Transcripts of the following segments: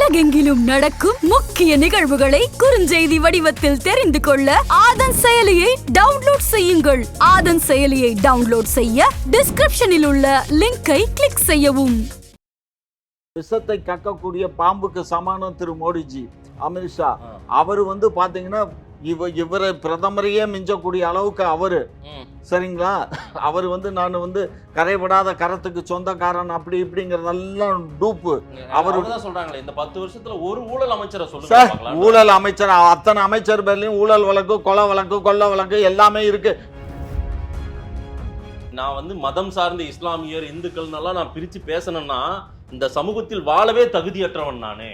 உலகெங்கிலும் நடக்கும் முக்கிய நிகழ்வுகளை குறுஞ்செய்தி வடிவத்தில் தெரிந்து கொள்ள ஆதன் செயலியை டவுன்லோட் செய்யுங்கள். ஆதன் செயலியை டவுன்லோட் செய்ய டிஸ்கிரிப்ஷனில் உள்ள லிங்கை கிளிக் செய்யவும். விஷத்தை கக்கக்கூடிய பாம்புக்கு சமானம் திரு மோடிஜி, அமித்ஷா. அவர் பாத்தீங்கன்னா இவரை பிரதமரையே மிஞ்சக்கூடிய அளவுக்கு அவரு, சரிங்களா? அவர் நான் கரைபடாத கரத்துக்கு சொந்தக்காரன் அப்படி இப்படிங்கறதெல்லாம் டூப்பு. அவரு சொல்றாங்களே இந்த 10 வருஷத்துல ஒரு ஊழல் அமைச்சரை சொல்லுங்க. ஊழல் அமைச்சர், அத்தனை அமைச்சர் பேர்லயும் ஊழல் வழக்கு, கொலை வழக்கு, கொள்ள வழக்கு எல்லாமே இருக்கு. நான் மதம் சார்ந்த இஸ்லாமியர் இந்துக்கள் நான் பிரிச்சு பேசணும்னா இந்த சமூகத்தில் வாழவே தகுதியற்றவன் நானே.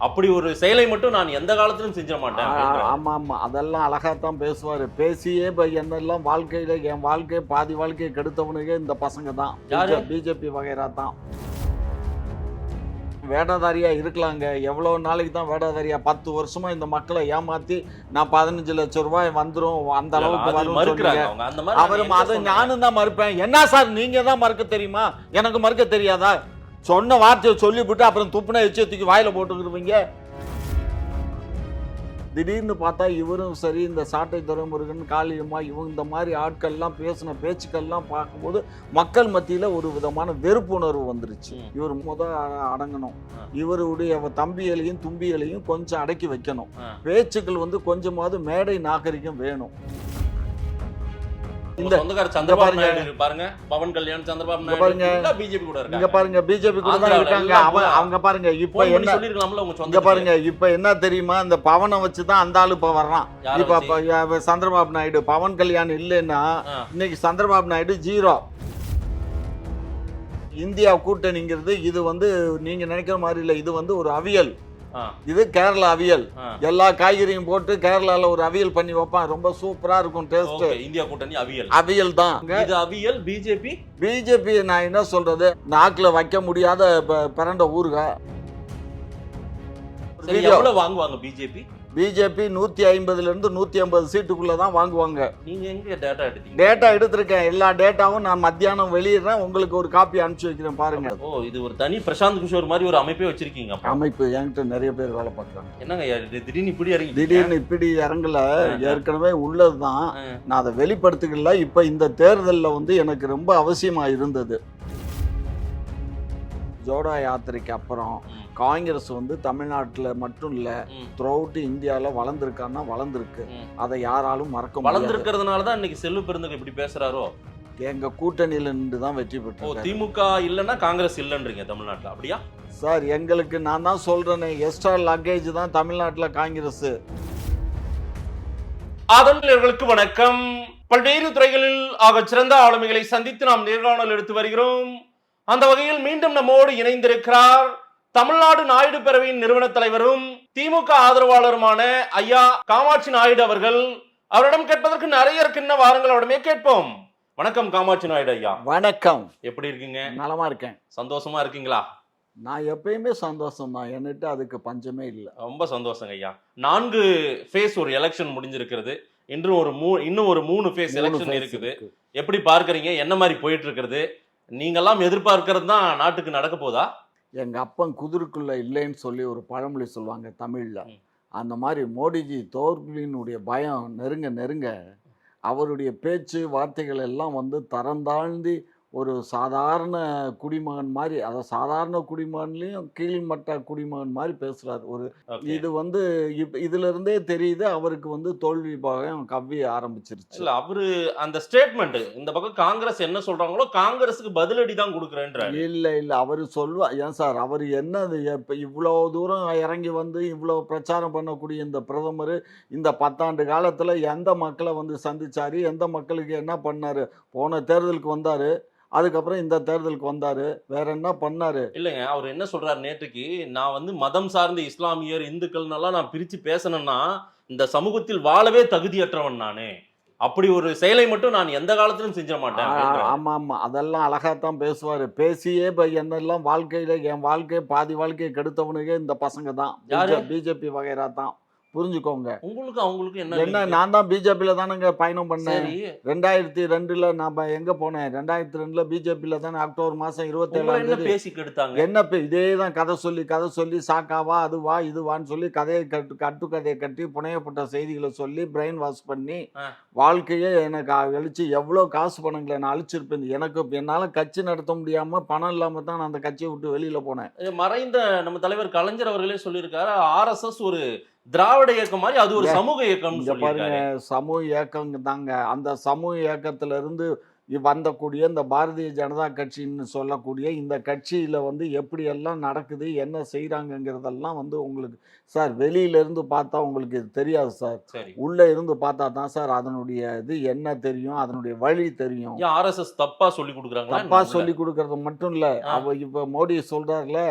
அப்படி ஒரு செயலை மட்டும் நான் எந்த காலத்திலும் செஞ்ச மாட்டேன். ஆமா ஆமா, அதெல்லாம் அழகாத்தான் பேசுவாரு. பேசியே என்னெல்லாம் வாழ்க்கையில என் வாழ்க்கையை பாதி வாழ்க்கையை கெடுத்தவனுக்கே இந்த பசங்க தான், பிஜேபி வகைரா தான். வேடதாரியா இருக்கலாங்க, எவ்வளவு நாளைக்கு தான் வேடதாரியா? 10 வருஷமா இந்த மக்களை ஏமாத்தி நான் 15 லட்சம் ரூபாய் வந்துரும் அந்த அளவுக்கு வரும். அவரும் அதை நானும் தான் மறுப்பேன். என்ன சார் நீங்க தான் மறுக்க தெரியுமா? எனக்கு மறுக்க தெரியாதா? சொன்ன வார்த்தையை சொல்லிவிட்டு அப்புறம் துப்புனை வச்சு தூக்கி வாயில போட்டுக்கிடுவீங்க. திடீர்னு பார்த்தா இவரும் சரி, இந்த சாட்டை துரைமுருகன், காளியம்மா, இவங்க இந்த மாதிரி ஆட்கள்லாம் பேசின பேச்சுக்கள்லாம் பார்க்கும்போது மக்கள் மத்தியில ஒரு விதமான வெறுப்புணர்வு வந்துருச்சு. இவர் அடங்கணும், இவருடைய தம்பிகளையும் தும்பிகளையும் கொஞ்சம் அடக்கி வைக்கணும். பேச்சுக்கள் கொஞ்சமாவது மேடை நாகரிகம் வேணும். இந்த சந்திரபாபு நாயுடு பாருங்க, பவன் கல்யாண், சந்திரபாபு நாயுடு பிஜேபி கூட இருக்காங்க. பாருங்க பிஜேபி கூட தான் இருக்காங்க. அவங்க பாருங்க இப்ப என்ன சொல்லிருக்கலாம்ல உங்க சொந்த. பாருங்க இப்ப என்ன தெரியுமா, இந்த பவனை வச்சு தான் அந்த ஆளு இப்ப வர்றான். இப்ப சந்திரபாபு நாயுடு, பவன் கல்யாண் இல்லைன்னா இன்னைக்கு சந்திரபாபு நாயுடு ஜீரோ. இந்தியா கூட்டணிங்கிறது இது நீங்க நினைக்கிற மாதிரி இல்ல. இது ஒரு அவியல். இது கேரளா அவியல். எல்லா காய்கறியும் போட்டு கேரளால ஒரு அவியல் பண்ணி வைப்பான், ரொம்ப சூப்பரா இருக்கும் டேஸ்ட். இந்தியா கூட்டணி அவியல் தான் இது. அவியல் பிஜேபி நான் என்ன சொல்றது, நாக்குல வைக்க முடியாத பிறண்ட ஊறுகாய். எவ்வளவு வாங்குவாங்க பிஜேபி 150 இருந்து 150 சீட்டுக்குள்ளதான் வாங்குவாங்க. நீங்க எங்க டேட்டா எடுத்தீங்க? டேட்டா எடுத்திருக்கேன், எல்லா டேட்டாவும் நான் மத்தியானம் வெளியிடுறேன், உங்களுக்கு ஒரு காப்பி அனுப்பிச்சு வைக்கிறேன் பாருங்க. இது ஒரு தனி பிரசாந்த் கிஷோர் மாதிரி ஒரு அமைப்பே வச்சிருக்கீங்க. அமைப்பு என்கிட்ட நிறைய பேர் வேலை பார்க்கறாங்க. என்னங்க திடீர்னு இப்படி இறங்கல, ஏற்கனவே உள்ளதுதான், நான் அதை வெளிப்படுத்திக்கல. இப்ப இந்த தேர்தலில் எனக்கு ரொம்ப அவசியமா இருந்தது. ஜோடா யாத்திரைக்கு அப்புறம் காங்கிரஸ் தமிழ்நாட்டில் மட்டும் இல்ல, த்ரூ அவுட் இந்தியாவில் வளர்ந்துருக்கான்னா வளர்ந்துருக்கு. அதை யாராலும் மறக்க முடியாது. வளர்ந்துருக்கிறதுனால தான் இன்னைக்கு செல்வ பெருந்தகை இப்படி பேசுறாரோ. எங்க கூட்டணியில நின்று தான் வெற்றி பெற்றோம். திமுக இல்லைன்னா காங்கிரஸ் இல்லைன்றீங்க தமிழ்நாட்டில், அப்படியா சார்? எங்களுக்கு நான் தான் சொல்றேனே, எக்ஸ்ட்ரா லக்கேஜ் தான் தமிழ்நாட்டில் காங்கிரஸ். ஆதரவாளர்களுக்கு வணக்கம். பல்வேறு துறைகளில் ஆக சிறந்த ஆளுமைகளை சந்தித்து நாம் நேர்காணல் எடுத்து வருகிறோம். அந்த வகையில் மீண்டும் நம்மோடு இணைந்திருக்கிறார் தமிழ்நாடு நாயுடு பேரவையின் நிறுவன தலைவரும் திமுக ஆதரவாளருமான ஐயா காமாட்சி நாயுடு அவர்கள். அவரிடம் கேட்பதற்கு நிறைய இருக்குன்னு வாருங்கள், அவரிடமே கேட்போம். வணக்கம் காமாட்சி நாயுடு ஐயா. வணக்கம். எப்படி இருக்கீங்க? நலமா இருக்கேன். சந்தோஷமா இருக்கீங்களா? நான் எப்பயுமே சந்தோஷம் தான், என்னட்டு அதுக்கு பஞ்சமே இல்லை. ரொம்ப சந்தோஷங்க ஐயா. 4 ஃபேஸ் ஒரு எலெக்ஷன் முடிஞ்சிருக்கிறது. இன்னும் ஒரு 3 ஃபேஸ் எலெக்ஷன் இருக்குது. எப்படி பார்க்கறீங்க? என்ன மாதிரி போயிட்டு இருக்கிறது? நீங்கெல்லாம் எதிர்பார்க்கறது தான் நாட்டுக்கு நடக்க போதா? எங்க அப்பன் குதிருக்குள்ள இல்லைன்னு சொல்லி ஒரு பழமொழி சொல்லுவாங்க தமிழ்ல. அந்த மாதிரி மோடிஜி தோல்வியினுடைய பயம் நெருங்க நெருங்க அவருடைய பேச்சு வார்த்தைகள் எல்லாம் தரம் தாழ்ந்தி ஒரு சாதாரண குடிமகன் மாதிரி, அதை சாதாரண குடிமகன்லையும் கீழ்மட்ட குடிமகன் மாதிரி பேசுறாரு. ஒரு இது இதுல இருந்தே தெரியுது அவருக்கு தோல்வி பயம் கவ்வி ஆரம்பிச்சிருச்சு. இல்ல அவரு அந்த ஸ்டேட்மெண்ட் இந்த பக்கம் காங்கிரஸ் என்ன சொல்றாங்களோ காங்கிரஸுக்கு பதிலடி தான் கொடுக்குறேன்ற. இல்ல அவரு சொல்வா. ஏன் சார், அவரு என்னது இவ்வளவு தூரம் இறங்கி இவ்வளவு பிரச்சாரம் பண்ணக்கூடிய இந்த பிரதமர் இந்த 10 ஆண்டு காலத்துல எந்த மக்களை சந்திச்சாரு, எந்த மக்களுக்கு என்ன பண்ணாரு? போன தேர்தலுக்கு வந்தாரு, அதுக்கப்புறம் இந்த தேர்தலுக்கு வந்தாரு, வேற என்ன பண்ணாரு? இல்லைங்க, அவர் என்ன சொல்றாரு நேற்றுக்கு, நான் மதம் சார்ந்த இஸ்லாமியர் இந்துக்கள்னால நான் பிரிச்சு பேசணும்னா இந்த சமூகத்தில் வாழவே தகுதியற்றவன் நானே. அப்படி ஒரு செயலை மட்டும் நான் எந்த காலத்திலும் செஞ்ச மாட்டேன். ஆமா ஆமா, அதெல்லாம் அழகாத்தான் பேசுவாரு. பேசியே என்னெல்லாம் வாழ்க்கையில என் வாழ்க்கையை பாதி வாழ்க்கையை கெடுத்தவனுக்கே இந்த பசங்க தான், பிஜேபி வகைரா தான். புரிஞ்சுக்கோங்க. உங்களுக்கு அவங்களுக்கு என்ன என்ன link? நான் தான் பிஜேபியில தானங்க பயணம் பண்ணேன். சரி 2002ல நான் எங்க போனேன்? 2002ல பிஜேபியில தானே அக்டோபர் மாசம் உங்களை 27ஆம் என்ன தேதி. பேசிக்கு எடுத்தாங்க? என்ன இதே தான் கதை சொல்லி சாக்காவா அதுவா இதுவான்னு சொல்லி கதையை கட்டுக்கதையை கட்டி புனையப்பட்ட செய்திகளை சொல்லி பிரெயின் வாஷ் பண்ணி வாழ்க்கையே எனக்கு அழிச்சு எவ்வளோ காசு பணங்களை நான் அழிச்சிருப்பேன். என்னால் கட்சி நடத்த முடியாம பணம் இல்லாம தான் நான் அந்த கட்சியை விட்டு வெளியில போனேன். மறைந்த நம்ம தலைவர் கலைஞர் அவர்களே சொல்லியிருக்காரு, ஆர்எஸ்எஸ் ஒரு திராவிட இயக்கம் மாதிரி, அது ஒரு சமூக இயக்கம். இங்க பாருங்க, சமூக இயக்கம் தாங்க. அந்த சமூக இயக்கத்துல இருந்து வந்தக்கூடிய இந்த பாரதிய ஜனதா கட்சின்னு சொல்லக்கூடிய இந்த கட்சியில வந்து எப்படி எல்லாம் நடக்குது, என்ன செய்யறாங்கிறதெல்லாம் வந்து உங்களுக்கு சார் வெளியில இருந்து பார்த்தா உங்களுக்கு இது தெரியாது சார். உள்ள இருந்து பார்த்தா தான் சார் அதனுடைய இது என்ன தெரியும், அதனுடைய வழி தெரியும். ஆர்எஸ்எஸ் தப்பா சொல்லி கொடுக்குறாங்க. தப்பா சொல்லி கொடுக்கறது மட்டும் இல்ல, இப்ப மோடி சொல்றாருல,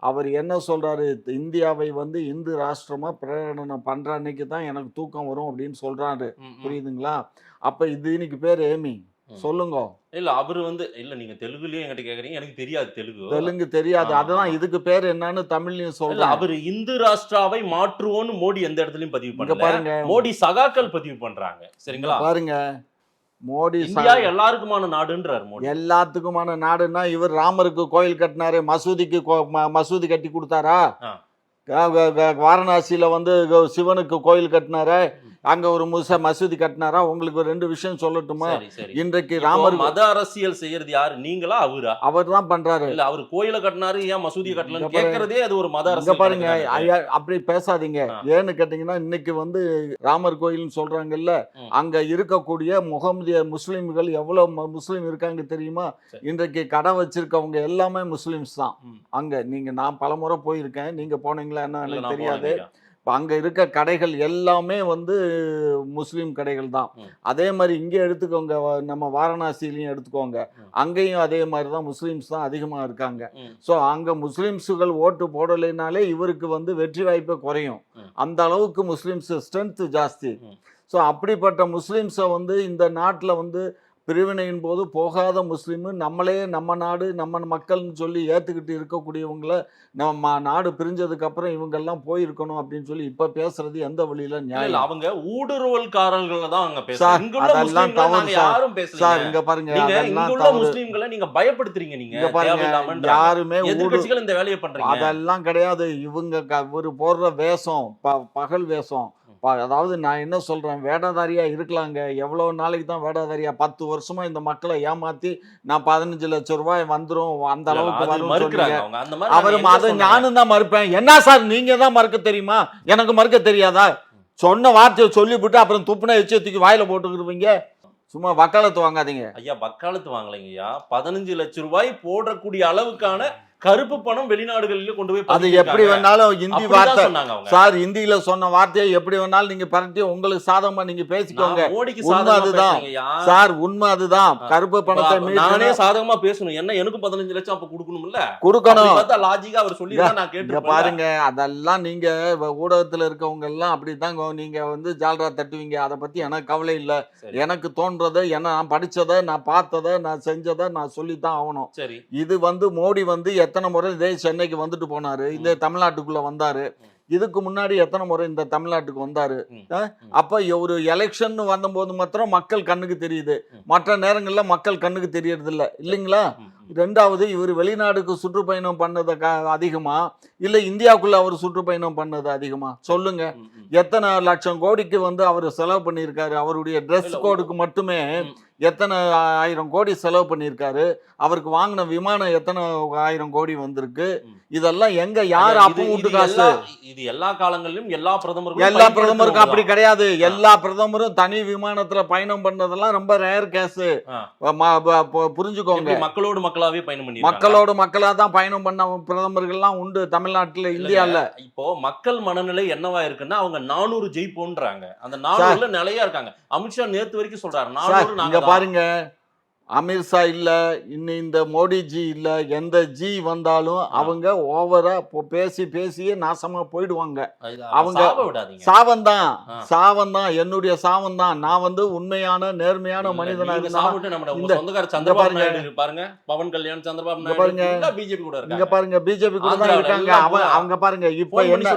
அவர் என்ன சொல்றாரு, இந்தியாவை வந்து இந்து ராஷ்டிரமா பிரகடனம் பண்ற அன்னைக்கு தான் எனக்கு தூக்கம் வரும் அப்படின்னு சொல்றாரு. புரியுதுங்களா? அப்ப இது இன்னைக்கு பேர் ஏமி சொல்லுங்க. இல்ல அவரு வந்து இல்ல நீங்க தெலுங்குலயே என்கிட்ட கேக்குறீங்க, எனக்கு தெரியாது தெலுங்கு தெரியாது. அதான் இதுக்கு பேர் என்னன்னு தமிழ்லயும் சொல்றேன். அவரு இந்து ராஷ்டிராவை மாற்றுவோன்னு மோடி எந்த இடத்துலயும் பதிவு பண்ணல. பாருங்க, மோடி சகாக்கள் பதிவு பண்றாங்க. சரிங்களா? பாருங்க, மோடி இந்தியா எல்லாருக்குமான நாடுன்றார். மோடி எல்லாத்துக்குமான நாடுன்னா இவர் ராமருக்கு கோயில் கட்டினாரு, மசூதி கட்டி கொடுத்தாரா? வாரணாசியில வந்து சிவனுக்கு கோயில் கட்டினாரு, அங்க ஒரு மசூதி கட்டினாரா? உங்களுக்கு ஒரு 2 விஷயம் சொல்லட்டுமா? இன்றைக்கு ராமர் மத அரசியல் செய்யறது யாரு, நீங்களா அவரா? அவர் தான் பண்றாரு. இல்ல அவர் கோயில கட்டினாரு, ஏன் மசூதியை கட்டலன்னு கேக்குறதே அது ஒரு மத அரசியல். பாருங்க, அப்படி பேசாதீங்க. ஏன்னு கேட்டீங்கன்னா இன்னைக்கு வந்து ராமர் கோயில்னு சொல்றாங்கல்ல, அங்க இருக்கக்கூடிய முகமதிய முஸ்லிம்கள் எவ்வளவு முஸ்லிம் இருக்காங்க தெரியுமா? இன்றைக்கு கடை வச்சிருக்கவங்க எல்லாமே முஸ்லிம்ஸ் தான். அங்க நான் பலமுறை போயிருக்கேன், நீங்க போனீங்களா என்ன எனக்கு தெரியாது. அங்க இருக்க கடைகள் எல்லாமே வந்து முஸ்லீம் கடைகள் தான். அதே மாதிரி இங்கே எடுத்துக்கோங்க, நம்ம வாரணாசிலையும் எடுத்துக்கோங்க, அங்கேயும் அதே மாதிரி தான் முஸ்லீம்ஸ் தான் அதிகமா இருக்காங்க. ஸோ அங்க முஸ்லீம்ஸுகள் ஓட்டு போடலைனாலே இவருக்கு வந்து வெற்றி வாய்ப்பே குறையும். அந்த அளவுக்கு முஸ்லீம்ஸ் ஸ்ட்ரென்த் ஜாஸ்தி. ஸோ அப்படிப்பட்ட முஸ்லீம்ஸை வந்து இந்த நாட்டில் வந்து பிரிவினையின் போது போகாத முஸ்லீமு நம்மளே நம்ம நாடு நம்ம மக்கள்னு சொல்லி ஏற்றுக்கிட்டு இருக்கக்கூடியவங்களை நம்ம நாடு பிரிஞ்சதுக்கு அப்புறம் இவங்கெல்லாம் போயிருக்கணும் அப்படின்னு சொல்லி இப்ப பேசுறது எந்த வழியில நியாயம்? அவங்க ஊடுருவல்காரர்கள் தான் அங்க பேசுறாங்க. அதெல்லாம் தவறு சார். இங்க பாருங்க, முஸ்லிம்களை நீங்க பயப்படுத்துறீங்க. நீங்க பாருங்க, யாருமே இந்த வேலையை பண்றீங்க. அதெல்லாம் கிடையாது. இவங்க ஒரு போடுற வேஷம் பகல் வேஷம். அதாவது நான் என்ன சொல்றேன், வேடதாரியா இருக்கலாங்க. எவ்வளவு நாளைக்கு தான் வேடதாரியா? 10 வருஷமா இந்த மக்களை ஏமாத்தி நான் 15 லட்சம் ரூபாய் வந்துரும் அந்த அளவுக்கு வரும். அவரும் அதை நானும் தான் மறுப்பேன். என்ன சார் நீங்க தான் மறுக்க தெரியுமா? எனக்கு மறுக்க தெரியாதா? சொன்ன வார்த்தையை சொல்லிவிட்டு அப்புறம் துப்புனை வச்சு தூக்கி வாயில போட்டுக்கிருவீங்க. சும்மா வக்காலத்து வாங்காதீங்க ஐயா. வக்காலத்து வாங்கலைங்க ஐயா. 15 லட்சம் ரூபாய் போடக்கூடிய அளவுக்கான கருப்பு பணம் வெளிநாடுகளில கொண்டு போய் அது எப்படி வேணாலும் ஹிந்தி வார்த்தை சார், ஹிந்தியில சொன்ன வார்த்தையை எப்படி வேணாலும் நீங்க பரட்டி உங்களுக்கு சாதகமா நீங்க பேசிக்கோங்க. உண்மை அதுதான் சார், உண்மை அதுதான். கருப்பு பணத்தை நானே சாதகமா பேசணும். என்ன எனக்கு 15 லட்சம் அப்ப கொடுக்கணும்ல? கொடுக்கணும். லாஜிக்கா அவர் சொல்லி நான் கேட்டு பாருங்க, அதெல்லாம் நீங்க ஊடகத்துல இருக்கவங்க எல்லாம் அப்படித்தான் நீங்க வந்து ஜால்ரா தட்டுவீங்க. அதை பத்தி எனக்கு கவலை இல்லை. எனக்கு தோன்றதை நான் படிச்சதை நான் பார்த்ததை நான் செஞ்சதை நான் சொல்லித்தான் ஆகணும். சரி, இது வந்து மோடி வந்து எத்தனை முறை இதே சென்னைக்கு வந்துட்டு போனாரு, இந்த தமிழ்நாட்டுக்குள்ள வந்தாரு. இதுக்கு முன்னாடி எத்தனை முறை இந்த தமிழ்நாட்டுக்கு வந்தாரு. அப்ப ஒரு எலெக்ஷன் வந்தபோது மாத்திரம் மக்கள் கண்ணுக்கு தெரியுது, மற்ற நேரங்கள்ல மக்கள் கண்ணுக்கு தெரியறது இல்லை இல்லைங்களா? 2வது, இவர் வெளிநாடுக்கு சுற்றுப்பயணம் பண்ணது அதிகமா இல்ல இந்தியாவுக்குள்ள அவர் சுற்றுப்பயணம் பண்ணது அதிகமா? சொல்லுங்க. எத்தனை லட்சம் கோடிக்கு வந்து அவர் செலவு பண்ணியிருக்காரு? அவருடைய ட்ரெஸ் கோடுக்கு மட்டுமே எத்தனை 1000 கோடி செலவு பண்ணியிருக்காரு? அவருக்கு வாங்கின விமானம் எத்தனை 1000 கோடி வந்திருக்கு? இதெல்லாம் எங்க யார் அப்ப வீட்டு காசு? இது எல்லா காலங்களிலும் எல்லா பிரதமருக்கும் அப்படி கிடையாது. எல்லா பிரதமரும் தனி விமானத்துல பயணம் பண்ணதெல்லாம் ரொம்ப ரேர் கேஸ். புரிஞ்சுக்கோங்க. மக்களோடு மக்களாவே பயணம் பண்ணி மக்களோடு மக்களா தான் பயணம் பண்ண பிரதமர்கள்லாம் உண்டு தமிழ்நாட்டுல, இந்தியால. இப்போ மக்கள் மனநிலை என்னவா இருக்குன்னா அவங்க 400 ஜெயிப்போன்றாங்க. அந்த 400ல நிலையா இருக்காங்க. அமித்ஷா நேத்து வரைக்கும் சொல்றாரு 400. பாருங்க, அமித்ஷா இல்ல, இன்னும் இந்த மோடிஜி இல்ல, எந்த ஜி வந்தாலும் அவங்க ஓவரா பேசியே நாசமா போயிடுவாங்க. அவங்க சாவந்தான் சாவந்தான் என்னுடைய சாவந்தான். நான் வந்து உண்மையான நேர்மையான மனிதனா பவன் கல்யாண் சந்திரபாபு இங்க பாருங்க பிஜேபி கூட தான் இருக்காங்க. அவங்க பாருங்க இப்ப என்ன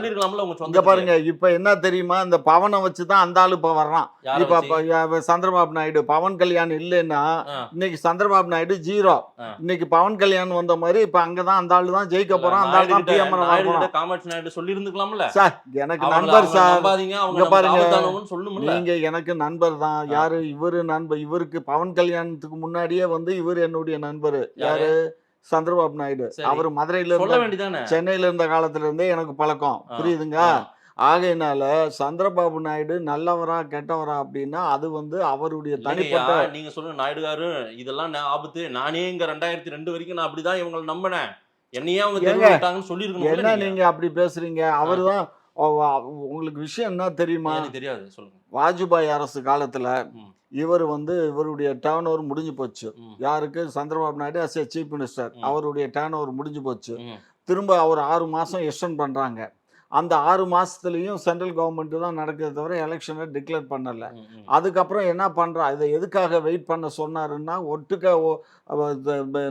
இங்க பாருங்க இப்ப என்ன தெரியுமா, இந்த பவனை வச்சுதான் அந்த ஆளு இப்ப வர்றான். இப்ப சந்திரபாபு நாயுடு பவன் கல்யாண் இல்லைன்னா இன்னைக்கு சந்திரபாபு நாயுடு ஜீரோ. இன்னைக்கு பவன் கல்யாண் வந்த மாதிரி இப்ப அங்கதான் அந்த ஆளு தான் ஜெயிக்க போறான். அந்த ஆளு தான் பிஎம் காமாட்சி நாயுடு சொல்லி இருந்துக்கலாம்ல. சார் எனக்கு நண்பர் சார், இங்க பாருங்க நீங்க எனக்கு நண்பர் தான். யாரு இவரு நண்பர்? இவருக்கு பவன் கல்யாணத்துக்கு முன்னாடியே வந்து இவரு என்னுடைய நண்பர். யாரு? சந்திரபாபு நாயுடு. அவரு மதுரையில இருந்த சென்னையில இருந்த காலத்துல இருந்தே எனக்கு பழக்கம். புரியுதுங்க? ஆகையினால சந்திரபாபு நாயுடு நல்லவரா கெட்டவரா அப்படின்னா அது வந்து அவருடைய தனிப்பட்ட. நீங்க சொல்ற நாயுடு காரு இதெல்லாம் ஆபத்து. நானே இங்க 2002 வரைக்கும் நான் அப்படிதான் இவங்களை நம்பினேன். என்னையே அவங்க சொல்லிருக்கணும். என்ன நீங்க அப்படி பேசுறீங்க? அவருதான். உங்களுக்கு விஷயம் என்ன தெரியுமா? தெரியாது, சொல்லுங்க. வாஜ்பாய் அரசு காலத்துல இவர் வந்து இவருடைய டேர்ன் ஓவர் முடிஞ்சு போச்சு. யாருக்கு? Chandrababu Naidu as chief minister. அவருடைய டேர்ன் ஓவர் முடிஞ்சு போச்சு. திரும்ப அவர் 6 மாசம் எக்ஸ்டெண்ட் பண்றாங்க. அந்த 6 மாசத்துலயும் சென்ட்ரல் கவர்மெண்ட் தான் நடக்கிறத தவிர எலெக்ஷனை டிக்ளேர் பண்ணல. அதுக்கப்புறம் என்ன பண்றா, இதை எதுக்காக வெயிட் பண்ண சொன்னாருன்னா, ஒட்டுக்க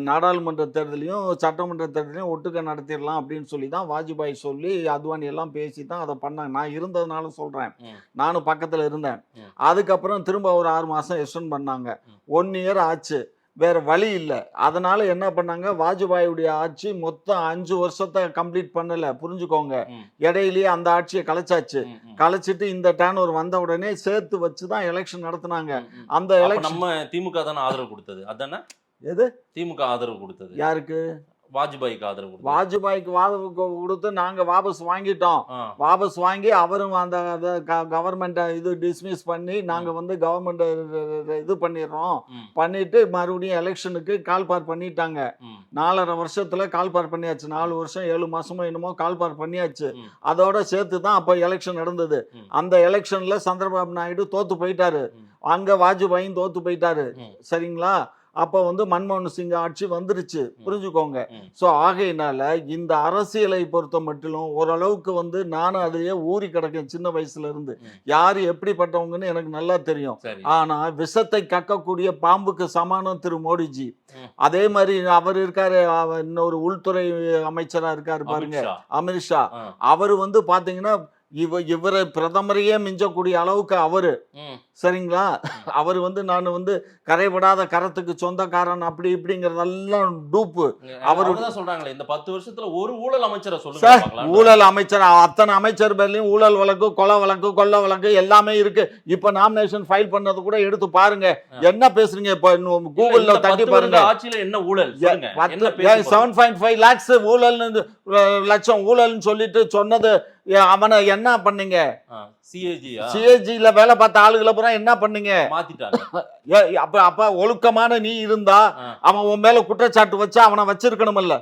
நாடாளுமன்ற தேர்தலையும் சட்டமன்ற தேர்தலையும் ஒட்டுக்க நடத்திடலாம் அப்படின்னு சொல்லி தான் வாஜ்பாய் சொல்லி அத்வானி எல்லாம் பேசி தான் அதை பண்ணாங்க. நான் இருந்ததுனால சொல்றேன், நானும் பக்கத்துல இருந்தேன். அதுக்கப்புறம் திரும்ப ஒரு 6 மாசம் எக்ஸ்டெண்ட் பண்ணாங்க. 1 இயர் ஆச்சு. வேற வழி இல்லை. அதனால என்ன பண்ணாங்க, வாஜ்பாயுடைய ஆட்சி மொத்தம் 5 வருஷத்தை கம்ப்ளீட் பண்ணல. புரிஞ்சுக்கோங்க. இடையிலேயே அந்த ஆட்சியை கலைச்சாச்சு. கலைச்சிட்டு இந்த டேர்ன் ஓவர் வந்த உடனே சேர்த்து வச்சுதான் எலெக்ஷன் நடத்தினாங்க. அந்த எலெக்ஷன் நம்ம திமுக தானே ஆதரவு கொடுத்தது. அதானே எது திமுக ஆதரவு கொடுத்தது? யாருக்கு? வாஜ்பாய்க்கு ஆதரவு. வாஜ்பாய்க்கு ஆதரவு கொடுத்து நாங்க வாபஸ் வாங்கிட்டோம். வாபஸ் வாங்கி அவரும் அந்த கவர்மெண்ட்டை இது டிஸ்மிஸ் பண்ணி நாங்க வந்து கவர்மெண்ட் இது பண்ணிடுறோம். பண்ணிட்டு மறுபடியும் எலெக்ஷனுக்கு கால்பார் பண்ணிட்டாங்க. 4.5 வருஷத்துல கால்பார் பண்ணியாச்சு. 4 வருஷம் 7 மாசமோ என்னமோ கால்பார் பண்ணியாச்சு. அதோட சேர்த்து தான் அப்ப எலெக்ஷன் நடந்தது. அந்த எலெக்ஷன்ல சந்திரபாபு நாயுடு தோத்து போயிட்டாரு. அங்க வாஜ்பாயும் தோத்து போயிட்டாரு. சரிங்களா? அப்போ வந்து மன்மோகன் சிங் ஆட்சி வந்துருச்சு. புரிஞ்சுக்கோங்க. ஸோ ஆகையினால இந்த அரசியலை பொறுத்த மட்டிலும் ஓரளவுக்கு வந்து நானும் அதையே ஊறி கிடக்கேன் சின்ன வயசுல இருந்து. யாரு எப்படிப்பட்டவங்கன்னு எனக்கு நல்லா தெரியும். ஆனா விஷத்தை கக்கக்கூடிய பாம்புக்கு சமானம் திரு மோடிஜி. அதே மாதிரி அவர் இருக்காரு, இன்னொரு உள்துறை அமைச்சரா இருக்காரு பாருங்க, அமித்ஷா. அவரு வந்து பாத்தீங்கன்னா இவரை பிரதமரையே மிஞ்சக்கூடிய அளவுக்கு அவரு. சரிங்களா? அவர் வந்து நான் வந்து கரைபடாத கரத்துக்கு சொந்தக்காரன் அப்படி இப்படிங்கறதெல்லாம் டூப்பு. அவரு சொல்றாங்களே இந்த 10 வருஷத்துல ஒரு ஊழல் அமைச்சரை சொல்லுங்க. ஊழல் அமைச்சர் அத்தனை அமைச்சர் பேர்லயும் ஊழல் வழக்கு, கொலை வழக்கு, கொள்ள வழக்கு எல்லாமே இருக்கு. இப்ப நாமினேஷன் ஃபைல் பண்ணது கூட எடுத்து பாருங்க. என்ன பேசுறீங்க? இப்ப கூகுள்ல தட்டி பாருங்க. ஆட்சியில என்ன ஊழல்? 7.5 lakhs ஊழல், லட்சம் ஊழல்னு சொல்லிட்டு சொன்னது அவனை என்ன பண்ணீங்க? சிஏஜில வேலை பார்த்த ஆளுகளை பூரா என்ன பண்ணீங்க? அப்ப ஒழுக்கமான நீ இருந்தா அவன் உன் மேல குற்றச்சாட்டு வச்சு அவனை வச்சிருக்கணும்ல.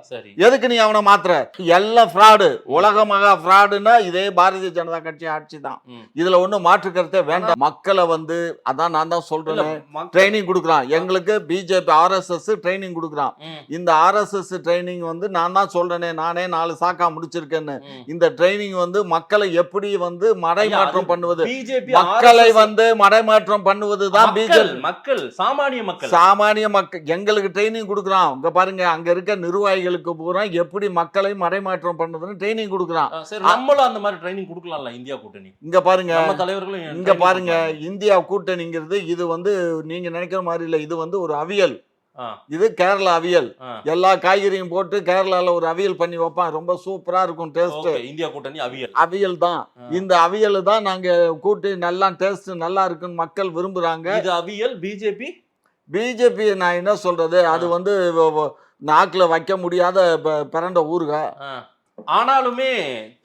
எதுக்கு நீ அவனை மாத்துற? எல்லாம் ஃப்ராடு, உலகமாக ஃப்ராடுன்னா இதே பாரதிய ஜனதா கட்சி ஆட்சி தான். இதுல ஒண்ணும் மாற்று கருத்தே வேண்டாம். மக்களை வந்து அதான் நான் தான் சொல்றேன், ட்ரைனிங் கொடுக்குறான். எங்களுக்கு பிஜேபி RSS ட்ரைனிங் கொடுக்குறான். இந்த RSS ட்ரைனிங் வந்து நான் தான் சொல்றேனே, நானே 4 சாக்கா முடிச்சிருக்கேன்னு. இந்த ட்ரைனிங் வந்து மக்களை எப்படி வந்து மடைமாற்றம் பண்ணுவது, மக்களை வந்து மடைமாற்றம் பண்ணுவதுதான் பிஜேபி. மக்கள் சாமானிய மக்கள் எங்களுக்கு ட்ரைனிங் கொடுக்குறான். இங்க பாருங்க, அங்க இருக்க நிர்வாகிகளுக்கு பூரா எப்படி மக்களை மடைமாற்றம் பண்ணுவதுன்னு ட்ரைனிங் கொடுக்குறான். நம்மளும் அந்த மாதிரி ட்ரைனிங் கொடுக்கலாம்ல இந்தியா கூட்டணி. இங்க பாருங்க, நம்ம தலைவர்களும் இங்க பாருங்க, இந்தியா கூட்டணிங்கிறது இது வந்து நீங்க நினைக்கிற மாதிரி இல்ல. இது வந்து ஒரு அவியல். இது கேரளா அவியல். எல்லா காய்கறியும் போட்டு கேரளால ஒரு அவியல் பண்ணி வைப்பான். ரொம்ப சூப்பரா இருக்கும் டேஸ்ட். இந்தியா கூட்டணி அவியல் தான். இந்த அவியல் தான் நாங்க கூட்டி நல்லா டேஸ்ட் நல்லா இருக்குன்னு மக்கள் விரும்புறாங்க. இது அவியல். பிஜேபி நான் என்ன சொல்றது, அது வந்து நாக்குல வைக்க முடியாத பிறண்ட ஊறுகாய். ஆனாலுமே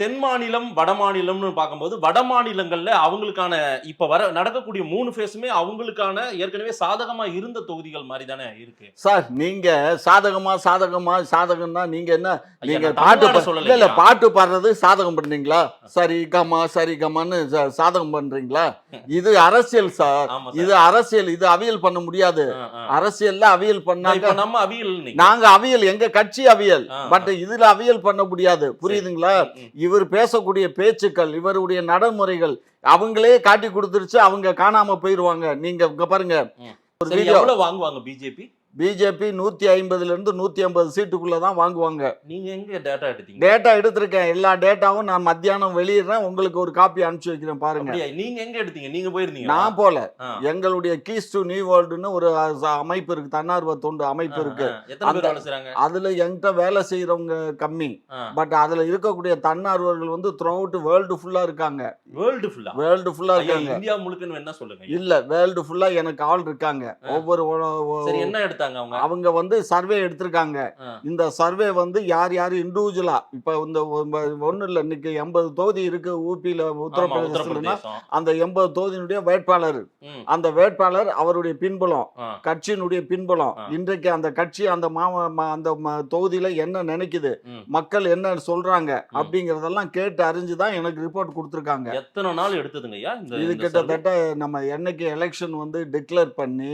தென் மாநிலம் வட மாநிலம்னு பார்க்கும்போது வட மாநிலங்கள்ல அவங்களுக்கான இப்ப வர நடக்கக்கூடிய 3 ஃபேஸுமே அவங்களுக்கான ஏற்கனவே சாதகமா இருந்த தொகுதிகள் மாதிரி தானே இருக்கு. சார் நீங்க சாதகம்னா நீங்க என்ன, நீங்க நான் பாட்டு தமிழ்நாடு சொல்லலையா? இல்ல பாட்டு பாடுறது சாதகம் பண்றீங்களா? சரி கமான்னு சாதகம் பண்றீங்களா? இது அரசியல் சார், ஆமா சார். இது அரசியல், இது அவியல் பண்ண முடியாது. அரசியல்ல அவியல் இப்ப பண்ணாங்க, நம்ம அவியல் நாங்க அவியல், எங்க கட்சி அவியல், பட் இதுல அவியல் பண்ண முடியாது. புரியுதுங்களா? இவர் பேசக்கூடிய பேச்சுக்கள், இவருடைய நடைமுறைகள் அவங்களே காட்டி கொடுத்துருச்சு, அவங்க காணாம போயிருவாங்க. நீங்க இங்க பாருங்க ஒரு வீடியோ. எவ்வளவு வாங்குவாங்க பிஜேபி 150 இருந்து 150 சீட்டுக்குள்ளதான் வாங்குவாங்க. நீங்க எங்க டேட்டா எடுத்தீங்க? டேட்டா எடுத்திருக்கேன், எல்லா டேட்டாவும் நான் மத்தியானம் வெளியிடுறேன், உங்களுக்கு ஒரு காப்பி அனுப்பிச்சு வைக்கிறேன் பாருங்க. நீங்க எங்க எடுத்தீங்க? நீங்க போயிருந்தீங்க? நான் போல, எங்களுடைய கீஸ் டு நியூ வேர்ல்டுன்னு ஒரு அமைப்பு இருக்கு, தன்னார்வ தொண்டு அமைப்பு இருக்கு. எத்தனை பேர் வேலை செய்றாங்க? அதுல என்கிட்ட வேலை செய்யறவங்க கம்மி, பட் அதுல இருக்கக்கூடிய தன்னார்வர்கள் வந்து த்ரூ அவுட் வேர்ல்டு ஃபுல்லா இருக்காங்க. வேர்ல்டு ஃபுல்லா இருக்காங்க. இந்தியா முழுக்க என்ன சொல்லுங்க? இல்ல, வேர்ல்டு ஃபுல்லா எனக்கு ஆள் இருக்காங்க. ஒவ்வொரு சரி, என்ன எடுத்தாங்க அவங்க வந்து சர்வே எடுத்திருக்காங்க. இந்த சர்வே வந்து யார் யாரு இண்டிவிஜுவலா, இப்ப இந்த ஒண்ணு இல்ல, இன்னைக்கு 80 தொகுதி இருக்கு ஊபியில, உத்தரப்பிரதேசத்துல. அந்த 80 தொகுதியினுடைய வேட்பாளர், அந்த வேட்பாளர் அவருடைய பின்புலம், கட்சியினுடைய பின்புலம், இன்றைக்கு அந்த கட்சி அந்த அந்த தொகுதியில என்ன நினைக்குது, மக்கள் என்ன சொல்றாங்க அப்படிங்கறதெல்லாம் கேட்டு அறிஞ்சுதான் எனக்கு ரிப்போர்ட் கொடுத்திருக்காங்க. எத்தனை நாள் எடுத்ததுங்கய்யா இது? கிட்டத்தட்ட நம்ம என்னைக்கு எலெக்ஷன் வந்து டிக்ளேர் பண்ணி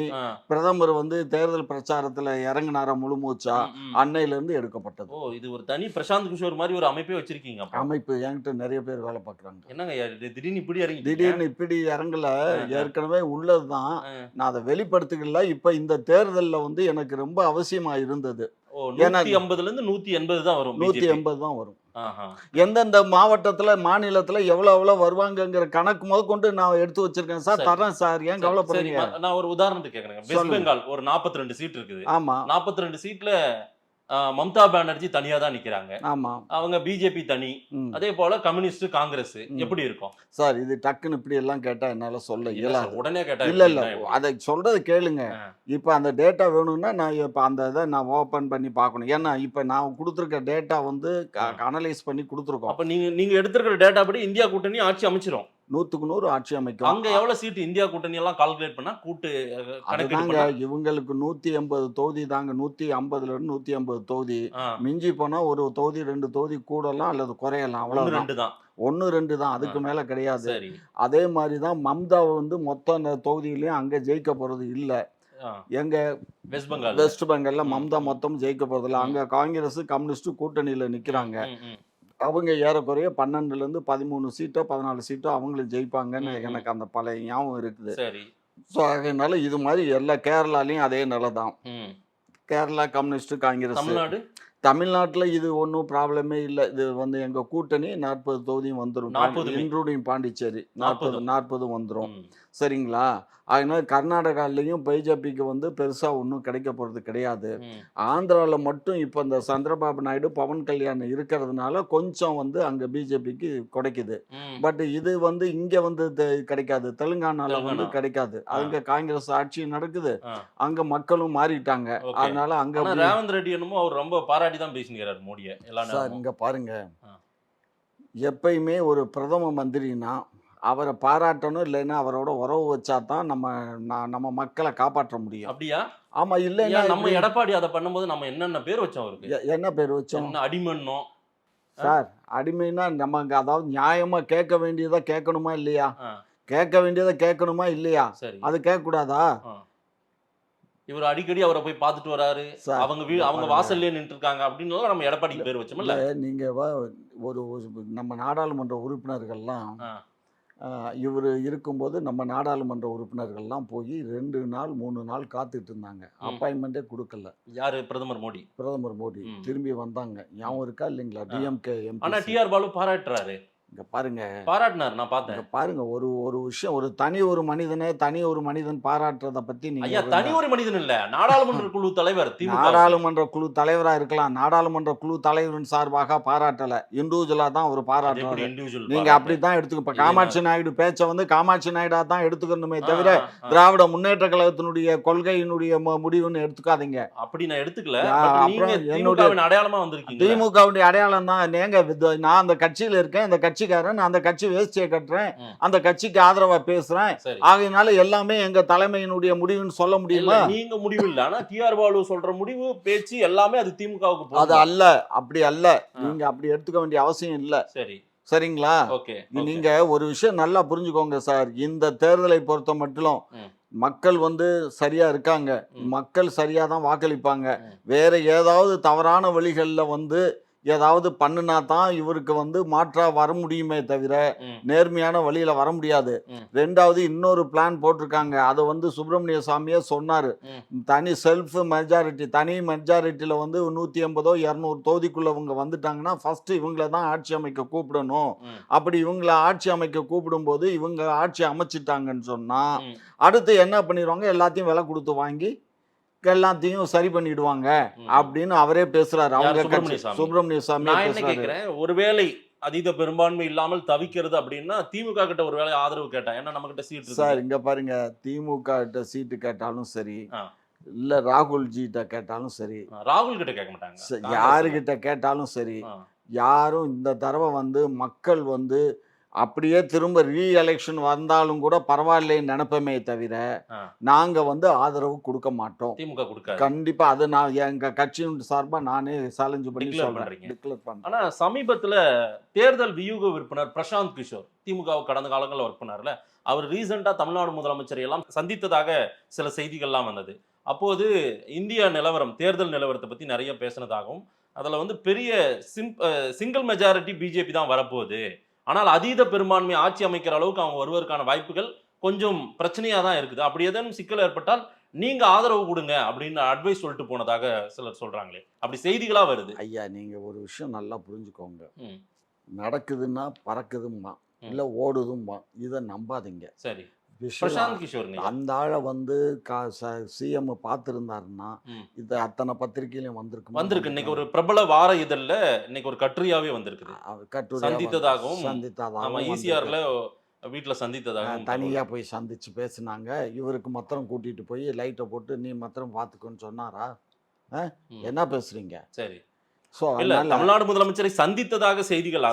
பிரதமர் வந்து தேர்தல் பிரச்சாரத்துல இறங்கினார முழு மூச்சா, அன்னையில இருந்து எடுக்கப்பட்டது. ஓ, இது ஒரு தனி பிரசாந்த் கிஷோர் மாதிரி ஒரு அமைப்பே வச்சிருக்கீங்க. அமைப்பு என்கிட்ட நிறைய பேர் வேலை பார்க்கறாங்க. என்னங்க திடீர்னு இப்படி இறங்கல, ஏற்கனவே உள்ளதுதான், நான் அதை வெளிப்படுத்திக்கல. இப்ப இந்த தேர்தல்ல வந்து எனக்கு ரொம்ப அவசியமா இருந்தது. 150 இருந்து 180 தான் வரும். 180 தான் வரும். எந்தெந்த மாவட்டத்துல மாநிலத்துல எவ்வளவு வருவாங்கங்கிற கணக்கு முதற்கொண்டு நான் எடுத்து வச்சிருக்கேன் சார், தரேன் சார், ஏன் கவலைப்படுறீங்க? நான் ஒரு உதாரணத்துக்கு கேக்குறேன். வெஸ்ட் பெங்கால் ஒரு 42 சீட் இருக்குது. ஆமா, 42 சீட்ல மம்தா பானர்ஜி தனியா தான் நிக்கிறாங்க. ஆமா, அவங்க பிஜேபி தனி, அதே போல கம்யூனிஸ்ட் காங்கிரஸ் எப்படி இருக்கும் சார்? இது டக்குன்னு இப்படி எல்லாம் கேட்டா என்னால சொல்ல இயலாது. உடனே கேட்டா இல்ல அதை சொல்றது கேளுங்க. இப்ப அந்த டேட்டா வேணும்னா நான் இப்ப அந்த இதை நான் ஓபன் பண்ணி பார்க்கணும். ஏன்னா இப்ப நான் கொடுத்துருக்க டேட்டா வந்து அனலைஸ் பண்ணி கொடுத்துருக்கோம். அப்ப நீங்க எடுத்திருக்கிற டேட்டா படி இந்தியா கூட்டணி ஆட்சி அமைச்சிரும். 100க்கு 100 ஆட்சி அமைக்கும். அங்க எவ்வளவு சீட் இந்தியா கூட்டணி எல்லாம் கால்குலேட் பண்ணா கூட்டு கணக்கு இவங்களுக்கு 180 தொகுதி தாங்க. 150ல இருந்து 180 தொகுதி, மிஞ்சி போனா ஒரு தொகுதி 2 தொகுதி கூடலாம் அல்லது குறையலாம், அவ்வளவுதான். 1-2 தான், அதுக்கு மேல கிடையாது. அதே மாதிரிதான் மம்தா வந்து மொத்த தொகுதியிலயும் அங்க ஜெயிக்க போறது இல்ல. எங்க வெஸ்ட் பெங்கால்ல மம்தா மொத்தம் ஜெயிக்க போறது இல்ல. அங்க காங்கிரஸ் கம்யூனிஸ்ட் கூட்டணியில நிக்கிறாங்க. அவங்க ஏறக்குறைய 12ல இருந்து 13 சீட்டோ 14 சீட்டோ அவங்களும் ஜெயிப்பாங்கன்னு எனக்கு அந்த பழைய ஞாபகம் இருக்குது. ஸோ அதனால இது மாதிரி எல்லா கேரளாலையும் அதே நிலை தான். கேரளா கம்யூனிஸ்ட் காங்கிரஸ். தமிழ்நாட்டில் இது ஒன்றும் ப்ராப்ளமே இல்லை. இது வந்து எங்க கூட்டணி 40 தொகுதியும் வந்துடும், இன்க்ளூடிங் பாண்டிச்சேரி 40 வந்துடும். சரிங்களா? அதனால கர்நாடகாலையும் பிஜேபிக்கு வந்து பெருசா ஒன்றும் கிடைக்க போறது கிடையாது. ஆந்திராவில் மட்டும் இப்போ இந்த சந்திரபாபு நாயுடு பவன் கல்யாண் இருக்கிறதுனால கொஞ்சம் வந்து அங்க பிஜேபிக்கு கிடைக்குது. பட் இது வந்து இங்க வந்து கிடைக்காது. தெலுங்கானால வந்து கிடைக்காது. அங்க காங்கிரஸ் ஆட்சி நடக்குது, அங்க மக்களும் மாறிட்டாங்க. அதனால அங்க ரேவந்த் ரெட்டி என்னமோ அவர் ரொம்ப பாராட்டி தான் பேசிக்கிறார் மோடியை. சார் இங்க பாருங்க, எப்பயுமே ஒரு பிரதம மந்திரினா அவரை பாராட்டணும், இல்லைன்னா அவரோட உறவு வச்சா தான் நம்ம மக்களை காப்பாற்ற முடியும். அப்படியா? ஆமா. இல்லைன்னா நம்ம எடப்பாடி அதை பண்ணும்போது நம்ம என்னென்ன பேர் வச்சோம் அவருக்கு? என்ன பேர் வச்சோம்? அடிமன்னோ சார். அடிமைன்னா நம்ம அதாவது நியாயமா கேட்க வேண்டியதை கேட்கணுமா இல்லையா? கேட்க வேண்டியதை கேட்கணுமா இல்லையா? அது கேட்க கூடாதா? இவர் அடிக்கடி அவரை போய் பார்த்துட்டு வராரு, அவங்க வாசல்லே நின்று இருக்காங்க அப்படின்னு நம்ம எடப்பாடிக்கு பேர் வச்சோம்ல. நீங்க ஒரு நம்ம நாடாளுமன்ற உறுப்பினர்கள்லாம் இவர் இருக்கும்போது நம்ம நாடாளுமன்ற உறுப்பினர்கள்லாம் போய் 2 நாள் 3 நாள் காத்துட்டு இருந்தாங்க. அப்பாயின்மெண்டே கொடுக்கல. யாரு? பிரதமர் மோடி. திரும்பி வந்தாங்க. ஞாபகம் இருக்கா இல்லைங்களா? DMK MP. ஆனா டிஆர் பாலு பாராட்டுறாரு. இங்க பாருங்க, பாராட்டினார், நான் பார்த்தேன். இங்க பாருங்க, ஒரு விஷயம், ஒரு மனிதன் பாராட்டுறத பத்தி நீங்க ஐயா, தனி ஒரு மனிதன் இல்ல, நாடாளுமன்ற குழு தலைவர், திமுக நாடாளுமன்ற குழு தலைவரா இருக்கலாம். நாடாளுமன்ற குழு தலைவரின் சார்பாக பாராட்டல, இண்டிவிஜுவலா தான் ஒரு பாராட்டுறாரு. நீங்க அப்படித்தான் எடுத்துக்க. இப்ப காமாட்சி நாயுடு பேச்ச வந்து காமாட்சி நாயுடா தான் எடுத்துக்கணுமே தவிர திராவிட முன்னேற்ற கழகத்தினுடைய கொள்கையினுடைய முடிவுன்னு எடுத்துக்காதீங்க. அப்படி நான் எடுத்துக்கல. அப்புறம் என்னுடைய அடையாளமா வந்திருக்கீங்க. திமுகவுடைய அடையாளம் தான். நான் அந்த கட்சியில இருக்கேன், இந்த கட்சிக்காரன், அந்த கட்சி வேஷ்டியை கட்டுறேன், அந்த கட்சிக்கு ஆதரவா பேசுறேன், ஆகையினால எல்லாமே எங்க தலைமையினுடைய முடிவுன்னு சொல்ல முடியுமா? நீங்க முடிவு இல்ல, ஆனா டிஆர் பாலு சொல்ற முடிவு, பேச்சு எல்லாமே அது திமுகவுக்கு போகுது. அது அல்ல, அப்படி அல்ல. நீங்க அப்படி எடுத்துக்க வேண்டிய அவசியம் இல்ல. சரி, சரிங்களா? நீங்க ஒரு விஷயம் நல்லா புரிஞ்சுக்கோங்க சார். இந்த தேர்தலை பொறுத்த மட்டும் மக்கள் வந்து சரியா இருக்காங்க, மக்கள் சரியா தான் வாக்களிப்பாங்க. வேற ஏதாவது தவறான வழிகள்ல வந்து ஏதாவது பண்ணுனா தான் இவருக்கு வந்து மாற்றா வர முடியுமே தவிர நேர்மையான வழியில வர முடியாது. ரெண்டாவது இன்னொரு பிளான் போட்டிருக்காங்க. அதை வந்து சுப்பிரமணிய சாமியே சொன்னாரு. தனி தனி மெஜாரிட்டியில வந்து 180 200 தொகுதிக்குள்ள இவங்க வந்துட்டாங்கன்னா ஃபர்ஸ்ட் இவங்கள தான் ஆட்சி அமைக்க கூப்பிடணும். அப்படி இவங்கள ஆட்சி அமைக்க கூப்பிடும் போது இவங்க ஆட்சி அமைச்சிட்டாங்கன்னு சொன்னா அடுத்து என்ன பண்ணிடுவாங்க, எல்லாத்தையும் விலை கொடுத்து வாங்கி எல்லாத்தையும் சரி பண்ணிடுவாங்க அப்படின்னு அவரே பேசுறாரு. அவங்க சுப்பிரமணிய சாமி பேசுறாரு. ஒருவேளை அதீத பெரும்பான்மை இல்லாமல் தவிக்கிறது அப்படின்னா திமுக கிட்ட ஒருவேளை ஆதரவு கேட்டா, ஏன்னா நம்ம கிட்ட சீட் சார், இங்க பாருங்க, திமுக கிட்ட சீட்டு கேட்டாலும் சரி, இல்ல ராகுல் ஜிட்ட கேட்டாலும் சரி, ராகுல் கிட்ட கேட்க மாட்டாங்க, யாருகிட்ட கேட்டாலும் சரி, யாரும் இந்த தடவை வந்து மக்கள் வந்து அப்படியே திரும்ப ரீஎலெக்ஷன் வந்தாலும் கூட பரவாயில்லைன்னு நினைப்பமே தவிர நாங்க வந்து ஆதரவு கொடுக்க மாட்டோம். திமுக கொடுக்க கண்டிப்பா. அது நான் எங்க கட்சியின் சார்பா நானே சேலஞ்ச் பண்ணி சொல்றேன். ஆனா சமீபத்துல தேர்தல் வியூக விற்பனர் பிரசாந்த் கிஷோர், திமுக கடந்த காலங்களில் ஒர்க் பண்ணார்ல, அவர் ரீசெண்டா தமிழ்நாடு முதலமைச்சரை எல்லாம் சந்தித்ததாக சில செய்திகள்லாம் வந்தது. அப்போது இந்திய நிலவரம், தேர்தல் நிலவரத்தை பத்தி நிறைய பேசினதாகவும், அதுல வந்து பெரிய சிங்கிள் மெஜாரிட்டி பிஜேபி தான் வரப்போகுது, ஆனால் அதீத பெரும்பான்மை ஆட்சி அமைக்கிற அளவுக்கு அவங்க வருவதற்கான வாய்ப்புகள் கொஞ்சம் பிரச்சனையா தான் இருக்குது, அப்படி ஏதேனும் சிக்கல் ஏற்பட்டால் நீங்க ஆதரவு கொடுங்க அப்படின்னு அட்வைஸ் சொல்லிட்டு போனதாக சிலர் சொல்றாங்களே, அப்படி செய்திகளா வருது. ஐயா, நீங்க ஒரு விஷயம் நல்லா புரிஞ்சுக்கோங்க. நடக்குதுன்னா பறக்குதுமா, இல்ல ஓடுதுமா, இதை நம்பாதீங்க. சரி, பிரசாந்த் கிஷோர் அந்த ஆளை வந்து சிஎம் பார்த்திருந்தாருன்னா இது அத்தனை பத்திரிகையிலும் வந்திருக்கு. இன்னைக்கு ஒரு பிரபல வார இதழ்ல இன்னைக்கு ஒரு கட்டுரையாவே வந்திருக்கு, சந்தித்ததாகவும் ஈசிஆர்ல வீட்டுல சந்தித்ததாகவும், தனியா போய் சந்திச்சு பேசினாங்க. இவருக்கு மாத்திரம் கூட்டிட்டு போய் லைட்டை போட்டு நீ மாத்திரம் பாத்துக்கோன்னு சொன்னாரா? என்ன பேசுறீங்க? சரி, தமிழ்நாடு முதலமைச்சரை சந்தித்ததாக செய்திகள்,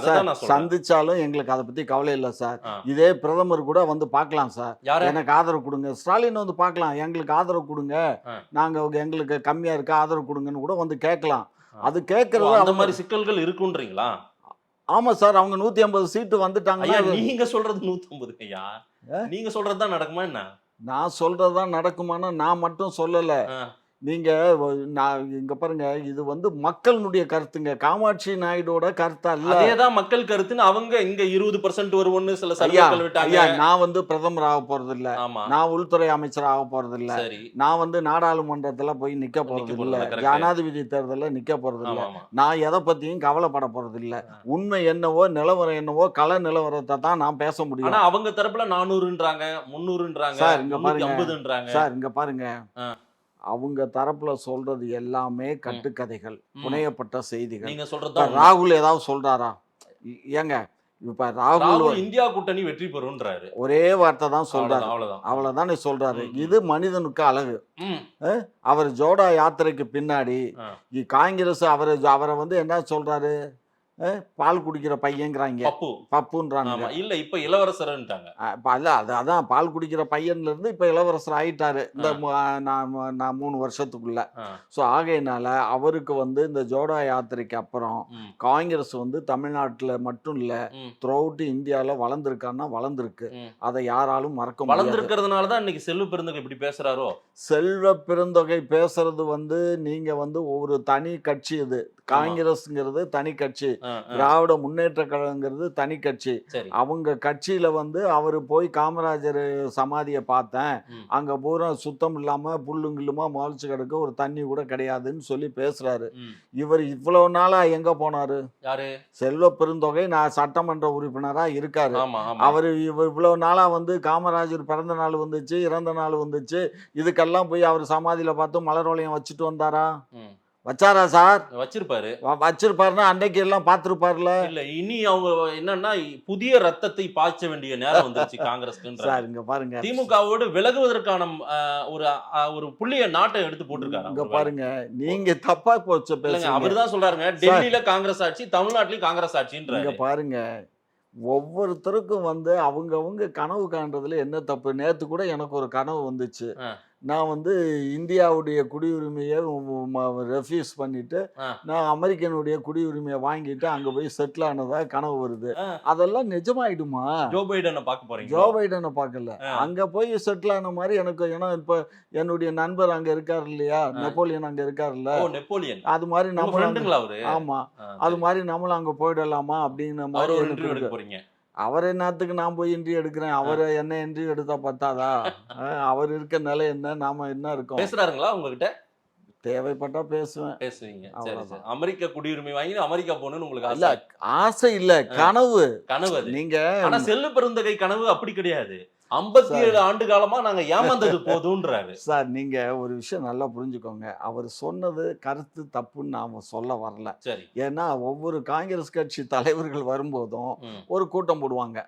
சந்திச்சாலும் எங்களுக்கு அதை பத்தி கவலை இல்லை சார். இதே பிரதமர் கூட வந்து பார்க்கலாம் சார், எனக்கு ஆதரவு கொடுங்க, ஸ்டாலின் வந்து பார்க்கலாம், எங்களுக்கு ஆதரவு கொடுங்க, நாங்க எங்களுக்கு கம்மியா இருக்க ஆதரவு கொடுங்கன்னு கூட வந்து கேட்கலாம். அது கேட்கறது அந்த மாதிரி சிக்கல்கள் இருக்குன்றீங்களா? ஆமா சார், அவங்க 150 சீட்டு வந்துட்டாங்க. நீங்க சொல்றது 150 ஐயா, நீங்க சொல்றதுதான் நடக்குமா என்ன? நான் சொல்றதுதான் நடக்குமான்னு நான் மட்டும் சொல்லல. நீங்க இங்க பாருங்க, இது வந்து மக்களுடைய கருத்துங்க, காமாட்சி நாயுடோட கருத்து அல்ல. அதேதான் மக்கள் கருத்துன்னு அவங்க இங்க 20% வருவோம்னு சில சர்வேக்கள் விட்டாங்க. நான் வந்து பிரதமர் ஆக போறது இல்ல, நான் உள்துறை அமைச்சர் ஆக போறது இல்ல, நான் வந்து நாடாளுமன்றத்துல போய் நிக்க போறது இல்ல, ஜனாதிபதி தேர்தல நிக்க போறது இல்ல, நான் எதை பத்தியும் கவலைப்பட போறது இல்ல. உண்மை என்னவோ நிலவரம் என்னவோ கள நிலவரத்தை தான் நான் பேச முடியும். ஆனா அவங்க தரப்புல 400ன்றாங்க, 300ன்றாங்க, சார் இங்க பாருங்க, 50ன்றாங்க. சார் இங்க பாருங்க, அவங்க தரப்புல சொல்றது எல்லாமே கட்டுக்கதைகள், புனையப்பட்ட செய்திகள். நீங்க சொல்றது ராகுல் ஏதாவது சொல்றாரா? ஏங்க, இப்ப ராகுல் இந்தியா கூட்டணி வெற்றி பெறும்ன்றாரு, ஒரே வார்த்தை தான் சொல்றாரு, அவ்வளவுதானே சொல்றாரு. இது மனிதனுக்கு அழகு. அவர் ஜோடா யாத்திரைக்கு பின்னாடி காங்கிரஸ் அவரை வந்து என்ன சொல்றாரு, பால் குடிக்கிற பையங்கிறாங்க, பப்புன்றாங்க. இல்ல இப்ப இளவரசர், அதான் பால் குடிக்கிற பையன்ல இருந்து இப்ப இளவரசர் ஆயிட்டாரு இந்த 3 வருஷத்துக்குள்ள. சோ ஆகையினால அவருக்கு வந்து இந்த ஜோடா யாத்திரைக்கு அப்புறம் காங்கிரஸ் வந்து தமிழ்நாட்டுல மட்டும் இல்ல த்ரூ அவுட் இந்தியால வளர்ந்துருக்கான்னா வளர்ந்துருக்கு. அதை யாராலும் மறக்க முடியாது. வளர்ந்துருக்கிறதுனாலதான் இன்னைக்கு செல்வ பெருந்தகை இப்படி பேசுறாரோ. செல்வ பெருந்தகை பேசுறது வந்து நீங்க வந்து ஒரு தனி கட்சி, இது காங்கிரஸ்ங்கிறது தனி கட்சி. திராவிட முன்னேற்ற கழகங்கிறது தனி கட்சி. சரி. அவங்க கட்சியில வந்து அவரு போய் காமராஜர் சமாதியை பார்த்தேன், அங்க பூரா சுத்தம் இல்லாம புல்லுங்கில்லுமா முளைச்சு கிடக்க, ஒரு தண்ணி கூட கிடையாதுன்னு சொல்லி பேசுறாரு. இவர் இவ்வளவு நாளா எங்க போனாரு? யாரு? செல்வ பெருந்தொகை நான் சட்டமன்ற உறுப்பினரா இருக்காரு. ஆமா, ஆமா. அவரு இவ்வளவு நாளா வந்து காமராஜர் பிறந்த நாள் வந்துச்சு, இறந்த நாள் வந்துச்சு, இதுக்கெல்லாம் போய் அவர் சமாதியில பார்த்து மலர் வளையம் வச்சுட்டு வந்தாரா? வச்சாரா சார்? வச்சிருப்பாரு. வச்சிருப்பாருன்னா அன்னைக்கு எல்லாம் பார்த்திருப்பாருல. இல்ல, இனி அவங்க என்னன்னா புதிய ரத்தத்தை பாய்ச்ச வேண்டிய நேரம் வந்துருச்சு காங்கிரஸ்க்கு. சார் இங்க பாருங்க, திமுகவோடு விலகுவதற்கான ஒரு புள்ளிய நாட்டை எடுத்து போட்டிருக்காரு. இங்க பாருங்க, நீங்க தப்பா போச்சு பேசுங்க. அவர்தான் சொல்றாருங்க, டெல்லியில காங்கிரஸ் ஆட்சி, தமிழ்நாட்டிலயும் காங்கிரஸ் ஆட்சின்றாரு. இங்க பாருங்க, ஒவ்வொருத்தருக்கும் வந்து அவங்கவங்க கனவு காண்றதுல என்ன தப்பு? நேத்து கூட எனக்கு ஒரு கனவு வந்துச்சு. நான் வந்து இந்தியாவுடைய குடியுரிமையை ரெஃப்யூஸ் பண்ணிட்டு நான் அமெரிக்கனுடைய குடியுரிமையை வாங்கிட்டு அங்க போய் செட்டில் ஆனதா கனவு வருது. அதெல்லாம் நிஜமாயிடுமா? ஜோ பைடனை பார்க்க போறீங்க? ஜோ பைடனை பார்க்கல, அங்க போய் செட்டில் ஆன மாதிரி எனக்கு. ஏன்னா இப்ப என்னுடைய நண்பர் அங்க இருக்காரு இல்லையா, நெப்போலியன் அங்க இருக்காருல்ல, நெப்போலியன், அது மாதிரி நம்ம, ஆமா, அது மாதிரி நம்மளும் அங்க போயிடலாமா அப்படிங்கிற மாதிரி போறீங்க. அவர் என்னத்துக்கு நான் போய் இன்ட்ரி எடுக்கிறேன்? அவரை என்ன இன்ட்ரி எடுத்தா பத்தாதா? அவர் இருக்க நிலை என்ன, நாம என்ன இருக்கோம்? பேசுறாருங்களா உங்ககிட்ட? தேவைப்பட்டா பேசுவேன். பேசுவீங்க. அமெரிக்க குடியுரிமை வாங்கி அமெரிக்கா போகணும்னு உங்களுக்கு இல்ல, ஆசை இல்ல, கனவு. கனவு. நீங்க ஆனா செல்வ பெருந்தகை கனவு அப்படி கிடையாது. 57 ஆண்டு காலமா நாங்க ஏமாந்தது போதும்ன்றாரு. சார் நீங்க ஒரு விஷயம் நல்லா புரிஞ்சுக்கோங்க, அவர் சொன்னது கருத்து தப்புன்னு நாம சொல்ல வரல. சரி. ஏன்னா ஒவ்வொரு காங்கிரஸ் கட்சி தலைவர்கள் வரும்போதும் ஒரு கூட்டம் போடுவாங்க.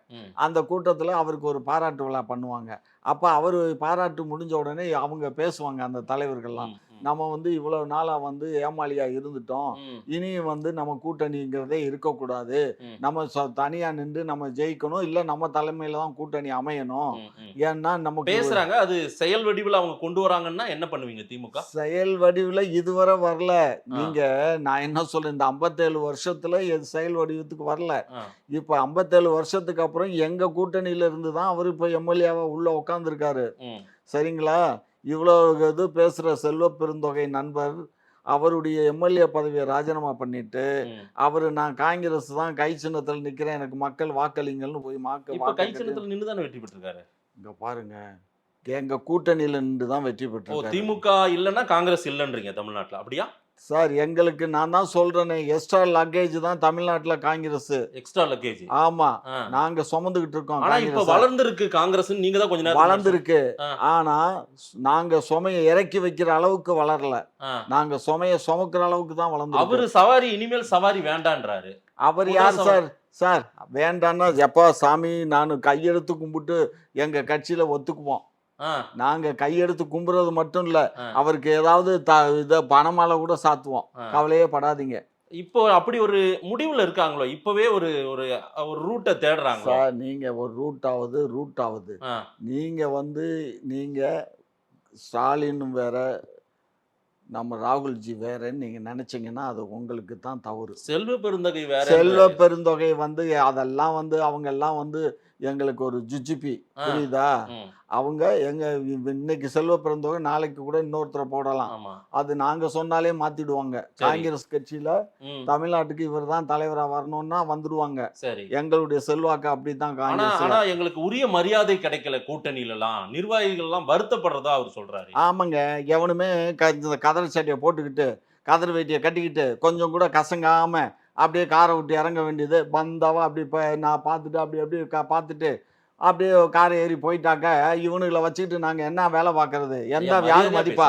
அந்த கூட்டத்துல அவருக்கு ஒரு பாராட்டு விழா பண்ணுவாங்க. அப்ப அவர் பாராட்டு முடிஞ்ச உடனே அவங்க பேசுவாங்க, அந்த தலைவர்கள்லாம், நம்ம வந்து இவ்வளவு நாளா வந்து ஏமாளியா இருந்துட்டோம், இனி வந்து நம்ம கூட்டணிங்கிறதே இருக்கக்கூடாது, நம்ம தனியா நின்று நம்ம ஜெயிக்கணும், இல்ல நம்ம தலைமையில தான் கூட்டணி அமையணும். ஏன்னா நமக்கு பேசுறாங்க, அது செயல் வடிவில் அவங்க கொண்டு வராங்கன்னா என்ன பண்ணுவீங்க திமுக? செயல் வடிவில் இதுவரை வரல. நீங்க நான் என்ன சொல்றேன், இந்த 57 வருஷத்துல செயல் வடிவத்துக்கு வரல. இப்ப 57 வருஷத்துக்கு அப்புறம் எங்க கூட்டணியில இருந்து தான் அவர் இப்ப எம்எல்ஏவா உள்ள உட்கார்ந்துருக்காரு. சரிங்களா? இவ்வளவு இது பேசுற செல்வ பெருந்தொகை நண்பர் அவருடைய எம்எல்ஏ பதவியை ராஜினாமா பண்ணிட்டு அவரு நான் காங்கிரஸ் தான் கை சின்னத்தில் நிக்கிறேன், எனக்கு மக்கள் வாக்களிங்கள்னு போய் கை சின்னத்தில் நின்று தான் வெற்றி பெற்றிருக்காரு. இங்க பாருங்க, எங்க கூட்டணியில நின்று தான் வெற்றி பெற்று. திமுக இல்லைன்னா காங்கிரஸ் இல்லைன்றீங்க தமிழ்நாட்டுல, அப்படியா சார்? எங்களுக்கு நான் தான் சொல்றேனே, எக்ஸ்ட்ரா லக்கேஜ் தான் தமிழ்நாட்டுல காங்கிரஸ். Extra luggage? ஆமா, நாங்க சுமந்துகிட்டு இருக்கோம். ஆனா இப்ப வளர்ந்திருக்கு காங்கிரஸ், நீங்க தான் கொஞ்ச நேரம் வளர்ந்திருக்கு. ஆனா நாங்க சுமையை இறக்கி வைக்கிற அளவுக்கு வளரல, நாங்க சுமையை சுமக்கிற அளவுக்கு தான் வளர்ந்து. அவரு சவாரி இனிமேல் சவாரி வேண்டான்றாரு. அவர் யார் சார்? சார் வேண்டான்னா எப்பா சாமி, நான் கையெடுத்து கும்பிட்டு எங்க கட்சியில ஒத்துக்குவோம். நாங்க கையெடுத்து கும்புறது மட்டும் இல்ல, அவருக்கு ஏதாவது இத பணமால கூட சாத்துவோம், கவலையே படாதீங்க. இப்போ அப்படி ஒரு முடிவுல இருக்காங்களோ? இப்பவே ஒரு ஒரு ரூட்டை தேடுறாங்க. நீங்க ஒரு ரூட் ஆகுது. நீங்க வந்து நீங்க ஸ்டாலின் வேற, நம்ம ராகுல்ஜி வேறன்னு நீங்க நினைச்சீங்கன்னா அது உங்களுக்கு தான் தவறு. செல்வ பெருந்தகை வேற. செல்வ பெருந்தொகை வந்து அதெல்லாம் வந்து அவங்க எல்லாம் வந்து எங்களுக்கு ஒரு ஜுஜிபி, புரியுதா? அவங்க எங்க இன்னைக்கு செல்வ பெருந்தொகை, நாளைக்கு கூட இன்னொருத்தரை போடலாம். அது நாங்க சொன்னாலே மாத்திடுவாங்க. காங்கிரஸ் கட்சியில தமிழ்நாட்டுக்கு இவர் தான் தலைவரா வரணும்னா வந்துடுவாங்க. எங்களுடைய செல்வாக்கு அப்படித்தான் காங்கிரஸ். ஆனா எங்களுக்கு உரிய மரியாதை கிடைக்கல கூட்டணியில எல்லாம், நிர்வாகிகள் எல்லாம் வருத்தப்படுறதா அவர் சொல்றாரு. ஆமாங்க, எவனுமே கதர் சட்டையை போட்டுக்கிட்டு கதர் வேட்டியை கட்டிக்கிட்டு கொஞ்சம் கூட கசங்காம அப்படியே காரை விட்டு இறங்க வேண்டியது, பந்தாவா அப்படி நான் பார்த்துட்டு அப்படியே பார்த்துட்டு அப்படியே காரை ஏறி போயிட்டாக்க இவனுங்களை வச்சுக்கிட்டு நாங்க என்ன வேலை பார்க்கறது? எந்த யாரு மதிப்பா?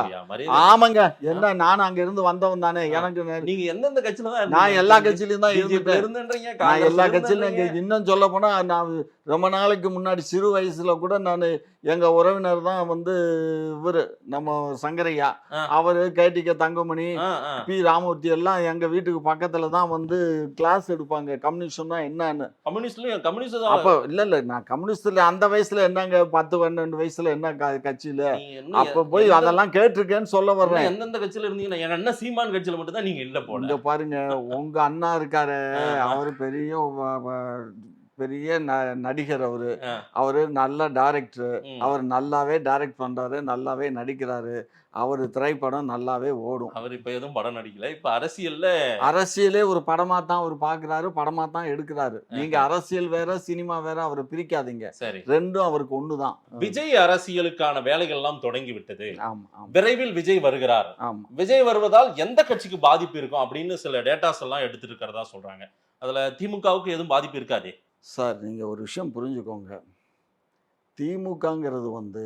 ஆமாங்க, என்ன நானும் அங்க இருந்து வந்தவன் தானே. எனக்கு நீங்க எந்தெந்த கட்சியில தான்? நான் எல்லா கட்சியிலும் தான் இருந்துட்டேன். நான் எல்லா கட்சியிலும். இன்னும் சொல்ல போனா நான் ரொம்ப நாளைக்கு முன்னாடி சிறு வயசுல கூட நான் எங்க உறவினர் தான் வந்து இவரு நம்ம சங்கரையா, அவரு கேடிகே தங்கமணி, பி ராமூர்த்தி எல்லாம் எங்க வீட்டுக்கு பக்கத்துல தான் வந்து கிளாஸ் எடுப்பாங்க கம்யூனிஸ்ட்னா என்னன்னு. கம்யூனிஸ்ட் அப்ப இல்ல நான் கம்யூனிஸ்ட்ல அந்த வயசுல என்னங்க 10-12 வயசுல என்ன கட்சியில அப்ப போய் அதெல்லாம் கேட்டிருக்கேன்னு சொல்ல வர்றேன். எந்தெந்த கட்சியில இருந்தீங்கன்னா எங்க அண்ணா சீமான் கட்சியில மட்டும் தான் நீங்க இல்ல போல. இங்க பாருங்க, உங்க அண்ணா இருக்காரு, அவரு பெரிய பெரிய நடிகர் அவரு. ஆ. அவரு நல்ல டைரக்டர். ம். அவர் நல்லாவே டைரக்ட் பண்றாரு, நல்லாவே நடிக்கிறாரு. அவரு திரைப்படம் நல்லாவே ஓடும். அவர் இப்ப எதுவும் படம் நடிக்கல. இப்ப அரசியல்ல அரசியலே ஒரு படமா தான் அவர் பார்க்குறாரு, படமா தான் எடுக்கிறாரு. நீங்க அரசியல் வேற, சினிமா வேற, அவரை பிரிக்காதீங்க. சரி. ரெண்டும் அவருக்கு ஒண்ணுதான். விஜய் அரசியலுக்கான வேலைகள் எல்லாம் தொடங்கி விட்டது. ஆமா ஆமா விரைவில் விஜய் வருகிறார். ஆமா. விஜய் வருவதால் எந்த கட்சிக்கு பாதிப்பு இருக்கும் அப்படின்னு சில டேட்டாஸ் எல்லாம் எடுத்துட்டு இருக்கிறதா சொல்றாங்க. அதுல திமுகவுக்கு எதுவும் பாதிப்பு இருக்காதே. சார் நீங்க ஒரு விஷயம் புரிஞ்சுக்கோங்க. திமுகங்கிறது வந்து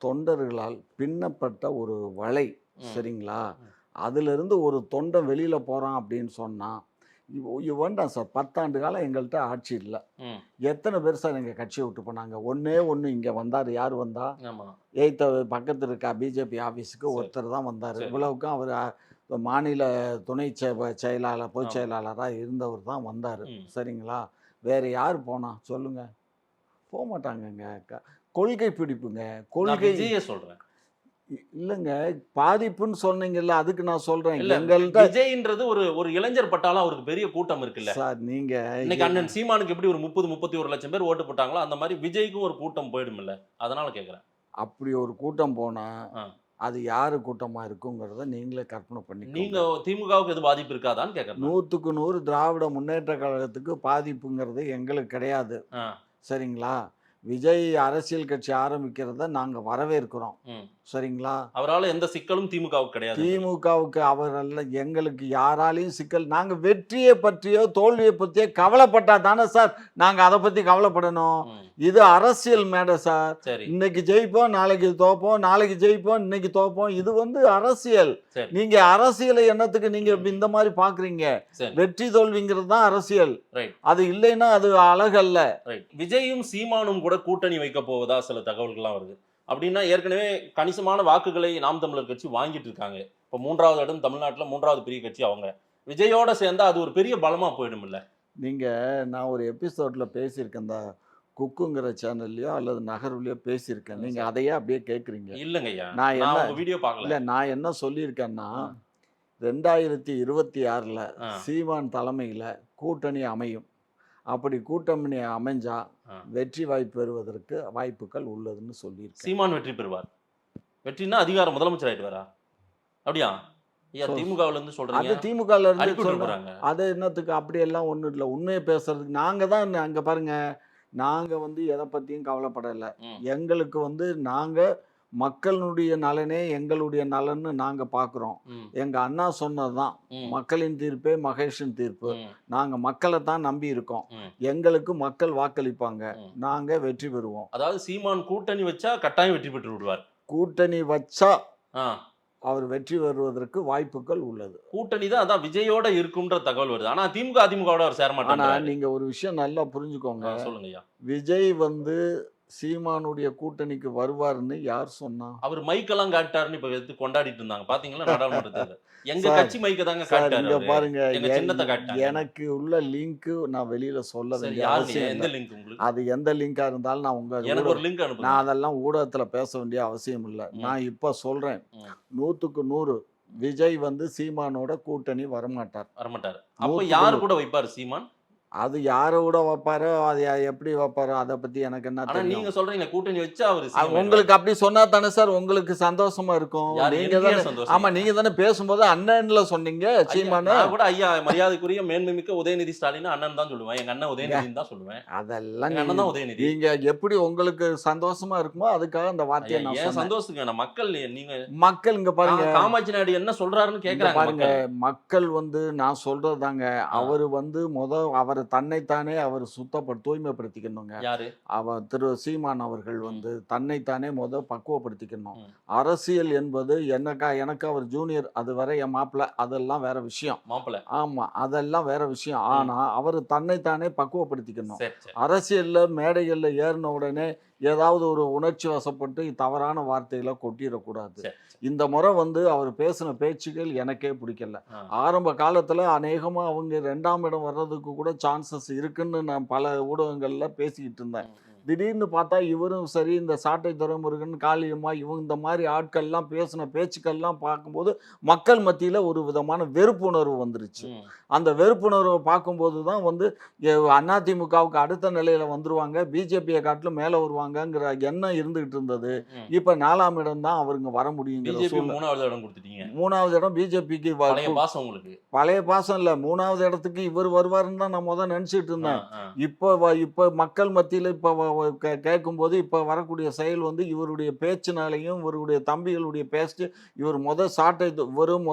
தொண்டர்களால் பின்னப்பட்ட ஒரு வலை. சரிங்களா? அதிலிருந்து ஒரு தொண்டன் வெளியில போறான் அப்படின்னு சொன்னா வேண்டாம் சார். 10 ஆண்டு காலம் எங்கள்கிட்ட ஆட்சி இல்லை. எத்தனை பேர் சார் எங்கள் கட்சியை விட்டு போனாங்க? ஒன்று இங்கே வந்தார். யார் வந்தா? எய்த்த பக்கத்தில் இருக்க பிஜேபி ஆஃபீஸுக்கு ஒருத்தர் தான் வந்தார். இவ்வளவுக்கும் அவர் மாநில துணை செயலாளர் பொதுச் செயலாளராக இருந்தவர் தான் வந்தார். சரிங்களா? வேற யார் போனா சொல்லுங்க? போக மாட்டாங்கங்க. கொள்கை பிடிப்புங்க. கொள்கை சொல்றேன் இல்லைங்க. பாதிப்புன்னு சொன்னீங்கல்ல, அதுக்கு நான் சொல்றேன். எங்கள்கிட்ட விஜய்ன்றது ஒரு இளைஞர் பட்டாலும் அவருக்கு பெரிய கூட்டம் இருக்குல்ல சார். நீங்க இன்னைக்கு அண்ணன் சீமானுக்கு எப்படி ஒரு 30-31 லட்சம் பேர் ஓட்டு போட்டாங்களோ அந்த மாதிரி விஜய்க்கும் ஒரு கூட்டம் போயிடும்ல. அதனால கேட்குறேன். அப்படி ஒரு கூட்டம் போனா அது யாரு கூட்டமா இருக்குங்கிறத நீங்களே கற்பனை பண்ணி. நீங்க திமுகவுக்கு எது பாதிப்பு இருக்காதான்னு கேட்கறேன். 100க்கு 100 திராவிட முன்னேற்ற கழகத்துக்கு பாதிப்புங்கிறது எங்களுக்கு கிடையாது. சரிங்களா? விஜய் அரசியல் கட்சி ஆரம்பிக்கிறத நாங்க வரவேற்கிறோம். சரிங்களா? அவரால் எந்த சிக்கலும் திமுகவுக்கு கிடையாது. திமுகவுக்கு அவரல்ல, எங்களுக்கு யாராலையும் சிக்கல். நாங்க வெற்றியை பற்றியோ தோல்வியை பற்றியோ கவலைப்பட்டா தானே சார் நாங்க அதை பத்தி கவலைப்படணும். இது அரசியல் மேடை சார். இன்னைக்கு ஜெயிப்போம், நாளைக்கு தோப்போம், நாளைக்கு ஜெயிப்போம், இன்னைக்கு தோப்போம். இது வந்து அரசியல். நீங்க அரசியலை என்னத்துக்கு நீங்க இந்த மாதிரி பாக்குறீங்க? வெற்றி தோல்விங்கிறது தான் அரசியல். அது இல்லைன்னா அது அழகல்ல. விஜயும் சீமானும் கூட கூட்டணி வைக்க போவதா சில தகவல்கள்லாம் வருது. அப்படின்னா ஏற்கனவே கணிசமான வாக்குகளை நாம் தமிழர் கட்சி வாங்கிட்டு இருக்காங்க. இப்போ 3வது இடம் தமிழ்நாட்டில் 3வது பெரிய கட்சி அவங்க. விஜயோட சேர்ந்தா அது ஒரு பெரிய பலமா போயிடும் இல்ல? நீங்க நான் ஒரு எபிசோட்ல பேசியிருக்கேன், இந்த குக்குங்கிற சேனல்லையோ அல்லது நகர்வுலையோ பேசியிருக்கேன். நீங்க அதையே அப்படியே கேட்குறீங்க. இல்லைங்கய்யா, நான் என்ன வீடியோ பார்க்கல. இல்லை, நான் என்ன சொல்லியிருக்கேன்னா 2026ல் சீமான் தலைமையில் கூட்டணி அமையும். அப்படி கூட்டணி அமைஞ்சா வெற்றி வாய்ப்பு பெறுவதற்கு வாய்ப்புகள் உள்ளதுன்னு சொல்லியிருக்கேன். சீமான் வெற்றி பெறுவார். வெற்றினா அதிகாரம் முதலமைச்சர் ஆயிட்டு வரா? அப்படியா? திமுகவுல இருந்து சொல்றாங்க. அது திமுகல இருந்து சொல்றாங்க. அது என்னத்துக்கு? அப்படியெல்லாம் ஒன்றும் இல்லை. உண்மையை பேசுறதுக்கு நாங்க தான் அங்க பாருங்க. நாங்க வந்து எதை பத்தியும் கவலைப்படலை. எங்களுக்கு வந்து நாங்க மக்களுடைய நலனே எங்களுடைய நலன்னு நாங்க பாக்குறோம். எங்க அண்ணா சொன்னதுதான், மக்களின் தீர்ப்பே மகேஷின் தீர்ப்பு. நாங்க மக்களை தான் நம்பி இருக்கோம். எங்களுக்கு மக்கள் வாக்களிப்பாங்க, நாங்க வெற்றி பெறுவோம். அதாவது சீமான் கூட்டணி வச்சா கட்டாயம் வெற்றி பெற்று விடுவார். கூட்டணி வச்சா அவர் வெற்றி பெறுவதற்கு வாய்ப்புகள் உள்ளது. கூட்டணி தான் அதான் விஜயோட இருக்கும்ன்ற தகவல் வருது. ஆனா திமுக அதிமுகவோட அவர் சேர மாட்டாங்க. ஆனா நீங்க ஒரு விஷயம் நல்லா புரிஞ்சுக்கோங்க. சொல்லுங்கய்யா. விஜய் வந்து சீமானுடைய கூட்டணிக்கு வருவாருன்னு யார் சொன்னா? அவர் மைக்கெல்லாம் காட்டாருன்னு இப்ப எடுத்து கொண்டாடிட்டு இருந்தாங்க. பாத்தீங்களா நாடாளுமன்றத்துல? எங்க கட்சி மைக்க தாங்க காட்டாரு. பாருங்க, சின்னத்தை காட்டாரு. எனக்கு உள்ள லிங்க் நான் வெளியில சொல்ல வேண்டிய அவசியம் எந்த லிங்க் உங்களுக்கு? அது எந்த லிங்கா இருந்தாலும் நான் எனக்கு ஒரு லிங்க் அனுப்புங்க. நான் அதெல்லாம் ஊடகத்துல பேச வேண்டிய அவசியம் இல்லை. நான் இப்ப சொல்றேன், 100க்கு 100 விஜய் வந்து சீமானோட கூட்டணி வரமாட்டார். அப்ப யாரு கூட வைப்பாரு சீமான்? அது யாரோட வைப்பாரோ, அது எப்படி வைப்பாரோ அதை பத்தி எனக்கு என்ன தெரியும். நீங்க சொல்றீங்க கூட்டணி வச்சா அவரு. உங்களுக்கு அப்படி சொன்னா தானே சார் உங்களுக்கு சந்தோஷமா இருக்கும். நீங்க தானே, ஆமா நீங்க தானே பேசும்போது அண்ணன்ல சொன்னீங்க சீமானு. கூட ஐயா மரியாதைக்குரிய மேன்மைமிக்க உதயநிதி ஸ்டாலின் அண்ணன் தான் சொல்லுவேன். எங்க அண்ணன் உதயநிதி தான் சொல்லுவேன். அதெல்லாம் அண்ணன் தான் உதயநிதி. நீங்க எப்படி உங்களுக்கு சந்தோஷமா இருக்குமோ அதுக்காக அந்த வார்த்தையை நான் சொன்னேன். சந்தோஷத்துக்கு மக்கள் நீங்க மக்கள் இங்க பாருங்க, காமாட்சி நாயுடு என்ன சொல்றாருன்னு கேக்குறாங்க பாருங்க. மக்கள் வந்து நான் சொல்றதாங்க, அவரு வந்து அவர் தன்னைத்தானே அவர் தூய்மைப்படுத்திக்கணுங்க. அவர் திரு சீமான் அவர்கள் வந்து தன்னைத்தானே பக்குவப்படுத்திக்கணும். அரசியல் என்பது எனக்கு அவர் ஜூனியர், அது வரை என் மாப்பிள்ள, அதெல்லாம் வேற விஷயம். ஆமா அதெல்லாம் வேற விஷயம். ஆனா அவர் தன்னைத்தானே பக்குவப்படுத்திக்கணும். அரசியல்ல மேடைகள்ல ஏறின உடனே ஏதாவது ஒரு உணர்ச்சி வசப்பட்டு தவறான வார்த்தைகளை கொட்டிடக்கூடாது. இந்த முறை வந்து அவர் பேசின பேச்சுகள் எனக்கே பிடிக்கல. ஆரம்ப காலத்துல அநேகமா அவங்க 2ஆம் இடம் வர்றதுக்கு கூட சான்சஸ் இருக்குன்னு நான் பல ஊடகங்கள்ல பேசிக்கிட்டு இருந்தேன். திடீர்னு பார்த்தா இவரும் சரி, இந்த சாட்டை துரைமுருகன், காளியம்மா, இவங்க இந்த மாதிரி ஆட்கள்லாம் பேசின பேச்சுக்கள்லாம் பார்க்கும்போது மக்கள் மத்தியில் ஒரு விதமான வெறுப்புணர்வு வந்துருச்சு. ம். அந்த வெறுப்புணர்வை பார்க்கும்போது தான் வந்து அதிமுகவுக்கு அடுத்த நிலையில் வந்துருவாங்க, பிஜேபியை காட்டிலும் மேலே வருவாங்கங்கிற எண்ணம் இருந்துகிட்டு இருந்தது. ம். இப்போ 4ஆம் இடம் தான் அவருங்க வர முடியுங்கிற பிஜேபி சூழ்நிலை. 3வது இடம் கொடுத்துட்டீங்க. 3வது இடம் பிஜேபிக்கு. பழைய பாசம் உங்களுக்கு. பழைய பாசம் இல்லை, 3வது இடத்துக்கு இவர் வருவாருன்னு தான் நான் முதல் நினச்சிட்டு இருந்தேன். ஆ. இப்போ மக்கள் மத்தியில் இப்போ கேட்கும்போது இப்போ வரக்கூடிய செயல் வந்து இவருடைய பேச்சுனாலையும் இவருடைய தம்பிகளுடைய பேச்சு, இவர் சாட்டை இவரும்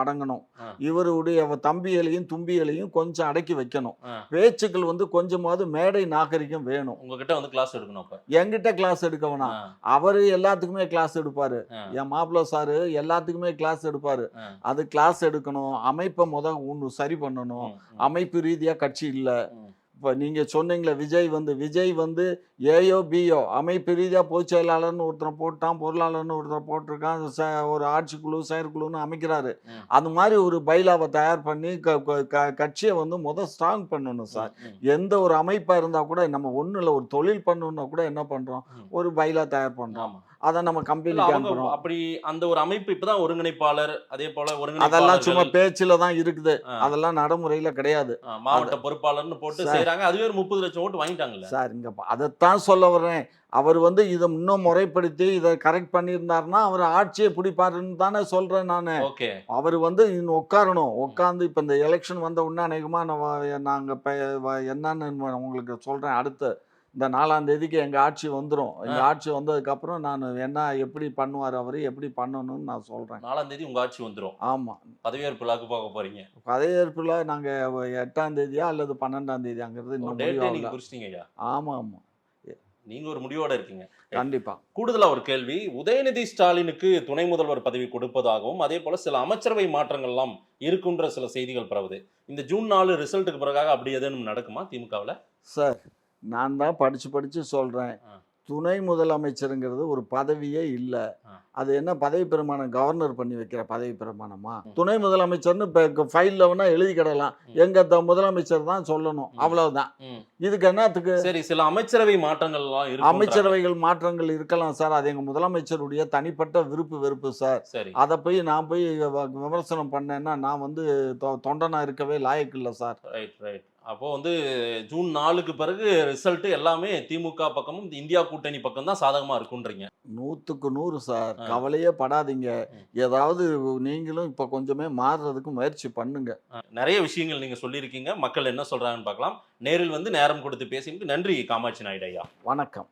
அடங்கணும், ஆ. இவருடைய தம்பிகளையும் தும்பிகளையும் கொஞ்சம் அடக்கி வைக்கணும். ஆ. பேச்சுக்கள் வந்து கொஞ்சமாவது மேடை நாகரிகம் வேணும். உங்ககிட்ட வந்து கிளாஸ் எடுக்கணும் அப்ப. என்கிட்ட கிளாஸ் எடுக்க வேணாம், ஆ. அவரு எல்லாத்துக்குமே கிளாஸ் எடுப்பாரு. ஆ. என் மாப்பிள்ள சாரு எல்லாத்துக்குமே கிளாஸ் எடுப்பாரு. ஆ. அது கிளாஸ் எடுக்கணும், அமைப்பை ஒன்று சரி பண்ணணும். ம். ம். அமைப்பு ரீதியா கட்சி இல்லை. ம். இப்போ நீங்க சொன்னீங்களே விஜய் வந்து ஏயோ பியோ அமைப்பு ரீதியா பொதுச் செயலாளர்னு ஒருத்தரை போட்டான், பொருளாளர்னு ஒருத்தரை போட்டிருக்கான், ஒரு ஆட்சிக்குழு செயற்குழுன்னு அமைக்கிறாரு. ம். அது மாதிரி ஒரு பைலாவை தயார் பண்ணி கட்சியை வந்து ஸ்ட்ராங் பண்ணணும் சார். ம். எந்த ஒரு அமைப்பா இருந்தா கூட நம்ம ஒண்ணும் இல்லை, ஒரு தொழில் பண்ணணும்னா கூட என்ன பண்றோம், ம். ஒரு பைலா தயார் பண்றோம், ஆமா. அதை நம்ம இல்ல, கம்பெனிக்கு அவங்க அனுப்புறோம். அப்படி அந்த ஒரு அமைப்பு இப்பதான் ஒருங்கிணைப்பாளர், அதே போல அதெல்லாம் சும்மா ஒருங்கிணைப்பாளர்கள், பேச்சுல தான் இருக்குது, ஆ. அதெல்லாம் நடைமுறையில கிடையாது மாவட்ட பொறுப்பாளர்னு போட்டு சார். செய்யறாங்க. அதுவே ஒரு 30 லட்சம் ஓட்டு வாங்கிட்டாங்கல்ல. சார். இங்க அதைத்தான் சொல்ல வர்றேன். அவர் வந்து இதை இன்னும் முறைப்படுத்தி இதை கரெக்ட் பண்ணியிருந்தாருன்னா அவர் ஆட்சியை பிடிப்பாருன்னு தானே சொல்றேன் நான். ஓகே. அவர் வந்து இன்னும் உட்காந்து இப்போ இந்த எலெக்ஷன் வந்த உடனே அநேகமாக நாங்கள் என்னன்னு உங்களுக்கு சொல்றேன். அடுத்து இந்த 4ஆம் தேதிக்கு எங்கள் ஆட்சி வந்துடும். எங்கள் ஆட்சி வந்ததுக்கப்புறம் நான் என்ன எப்படி பண்ணுவார் அவர், எப்படி பண்ணணும்னு நான் சொல்கிறேன். 4ஆம் தேதி உங்க ஆட்சி வந்துரும். ஆமாம், பதவியேற்பு விழாக்கு போக போறீங்க. பதவியேற்பில் நாங்கள் 8ஆம் தேதியா அல்லது 12ஆம் தேதியாங்கிறது இன்னும் டேட்டே நீங்க முடிவாகல. குறிச்சிட்டீங்க ஐயா. ஆமாம் ஆமாம், நீங்க ஒரு முடிவோட இருக்கீங்க. கண்டிப்பா. கூடுதலா ஒரு கேள்வி, உதயநிதி ஸ்டாலினுக்கு துணை முதல்வர் பதவி கொடுப்பதாகவும் அதே போல சில அமைச்சரவை மாற்றங்கள் எல்லாம் இருக்குன்ற சில செய்திகள் பரவுது. இந்த ஜூன் 4 ரிசல்ட்டுக்கு பிறகாக அப்படி எதுவும் நடக்குமா திமுகவில்? சார், நான் தான் படிச்சு சொல்றேன். துணை முதலமைச்சருங்கிறது ஒரு பதவியே இல்லை. அது என்ன பதவி பிரமாணம், கவர்னர் பண்ணி வைக்கிற பதவி பிரமாணமா? துணை முதலமைச்சர்னு இப்போ ஃபைலில் வேணா எழுதிக்கிடலாம், எங்க முதலமைச்சர் தான் சொல்லணும், அவ்வளவுதான். இதுக்கு என்னத்துக்கு? சரி, சில அமைச்சரவை மாற்றங்கள் அமைச்சரவைகள் மாற்றங்கள் இருக்கலாம் சார், அது எங்க முதலமைச்சருடைய தனிப்பட்ட விருப்பு வெறுப்பு சார். சரி, அதை போய் நான் போய் விமர்சனம் பண்ணேன்னா நான் வந்து தொண்டனா இருக்கவே லாயக்கு இல்லை சார். Right right. அப்போ வந்து ஜூன் 4க்கு பிறகு ரிசல்ட் எல்லாமே திமுக பக்கமும் இந்தியா கூட்டணி பக்கம் தான் சாதகமா இருக்குன்றீங்க. 100க்கு 100 சார், கவலையே படாதீங்க. ஏதாவது நீங்களும் இப்ப கொஞ்சமே மாறுறதுக்கு முயற்சி பண்ணுங்க. நிறைய விஷயங்கள் நீங்க சொல்லியிருக்கீங்க, மக்கள் என்ன சொல்றாங்கன்னு பார்க்கலாம். நேரில் வந்து நேரம் கொடுத்து பேசிட்டு நன்றி காமாட்சி நாயுடு ஐயா. வணக்கம்.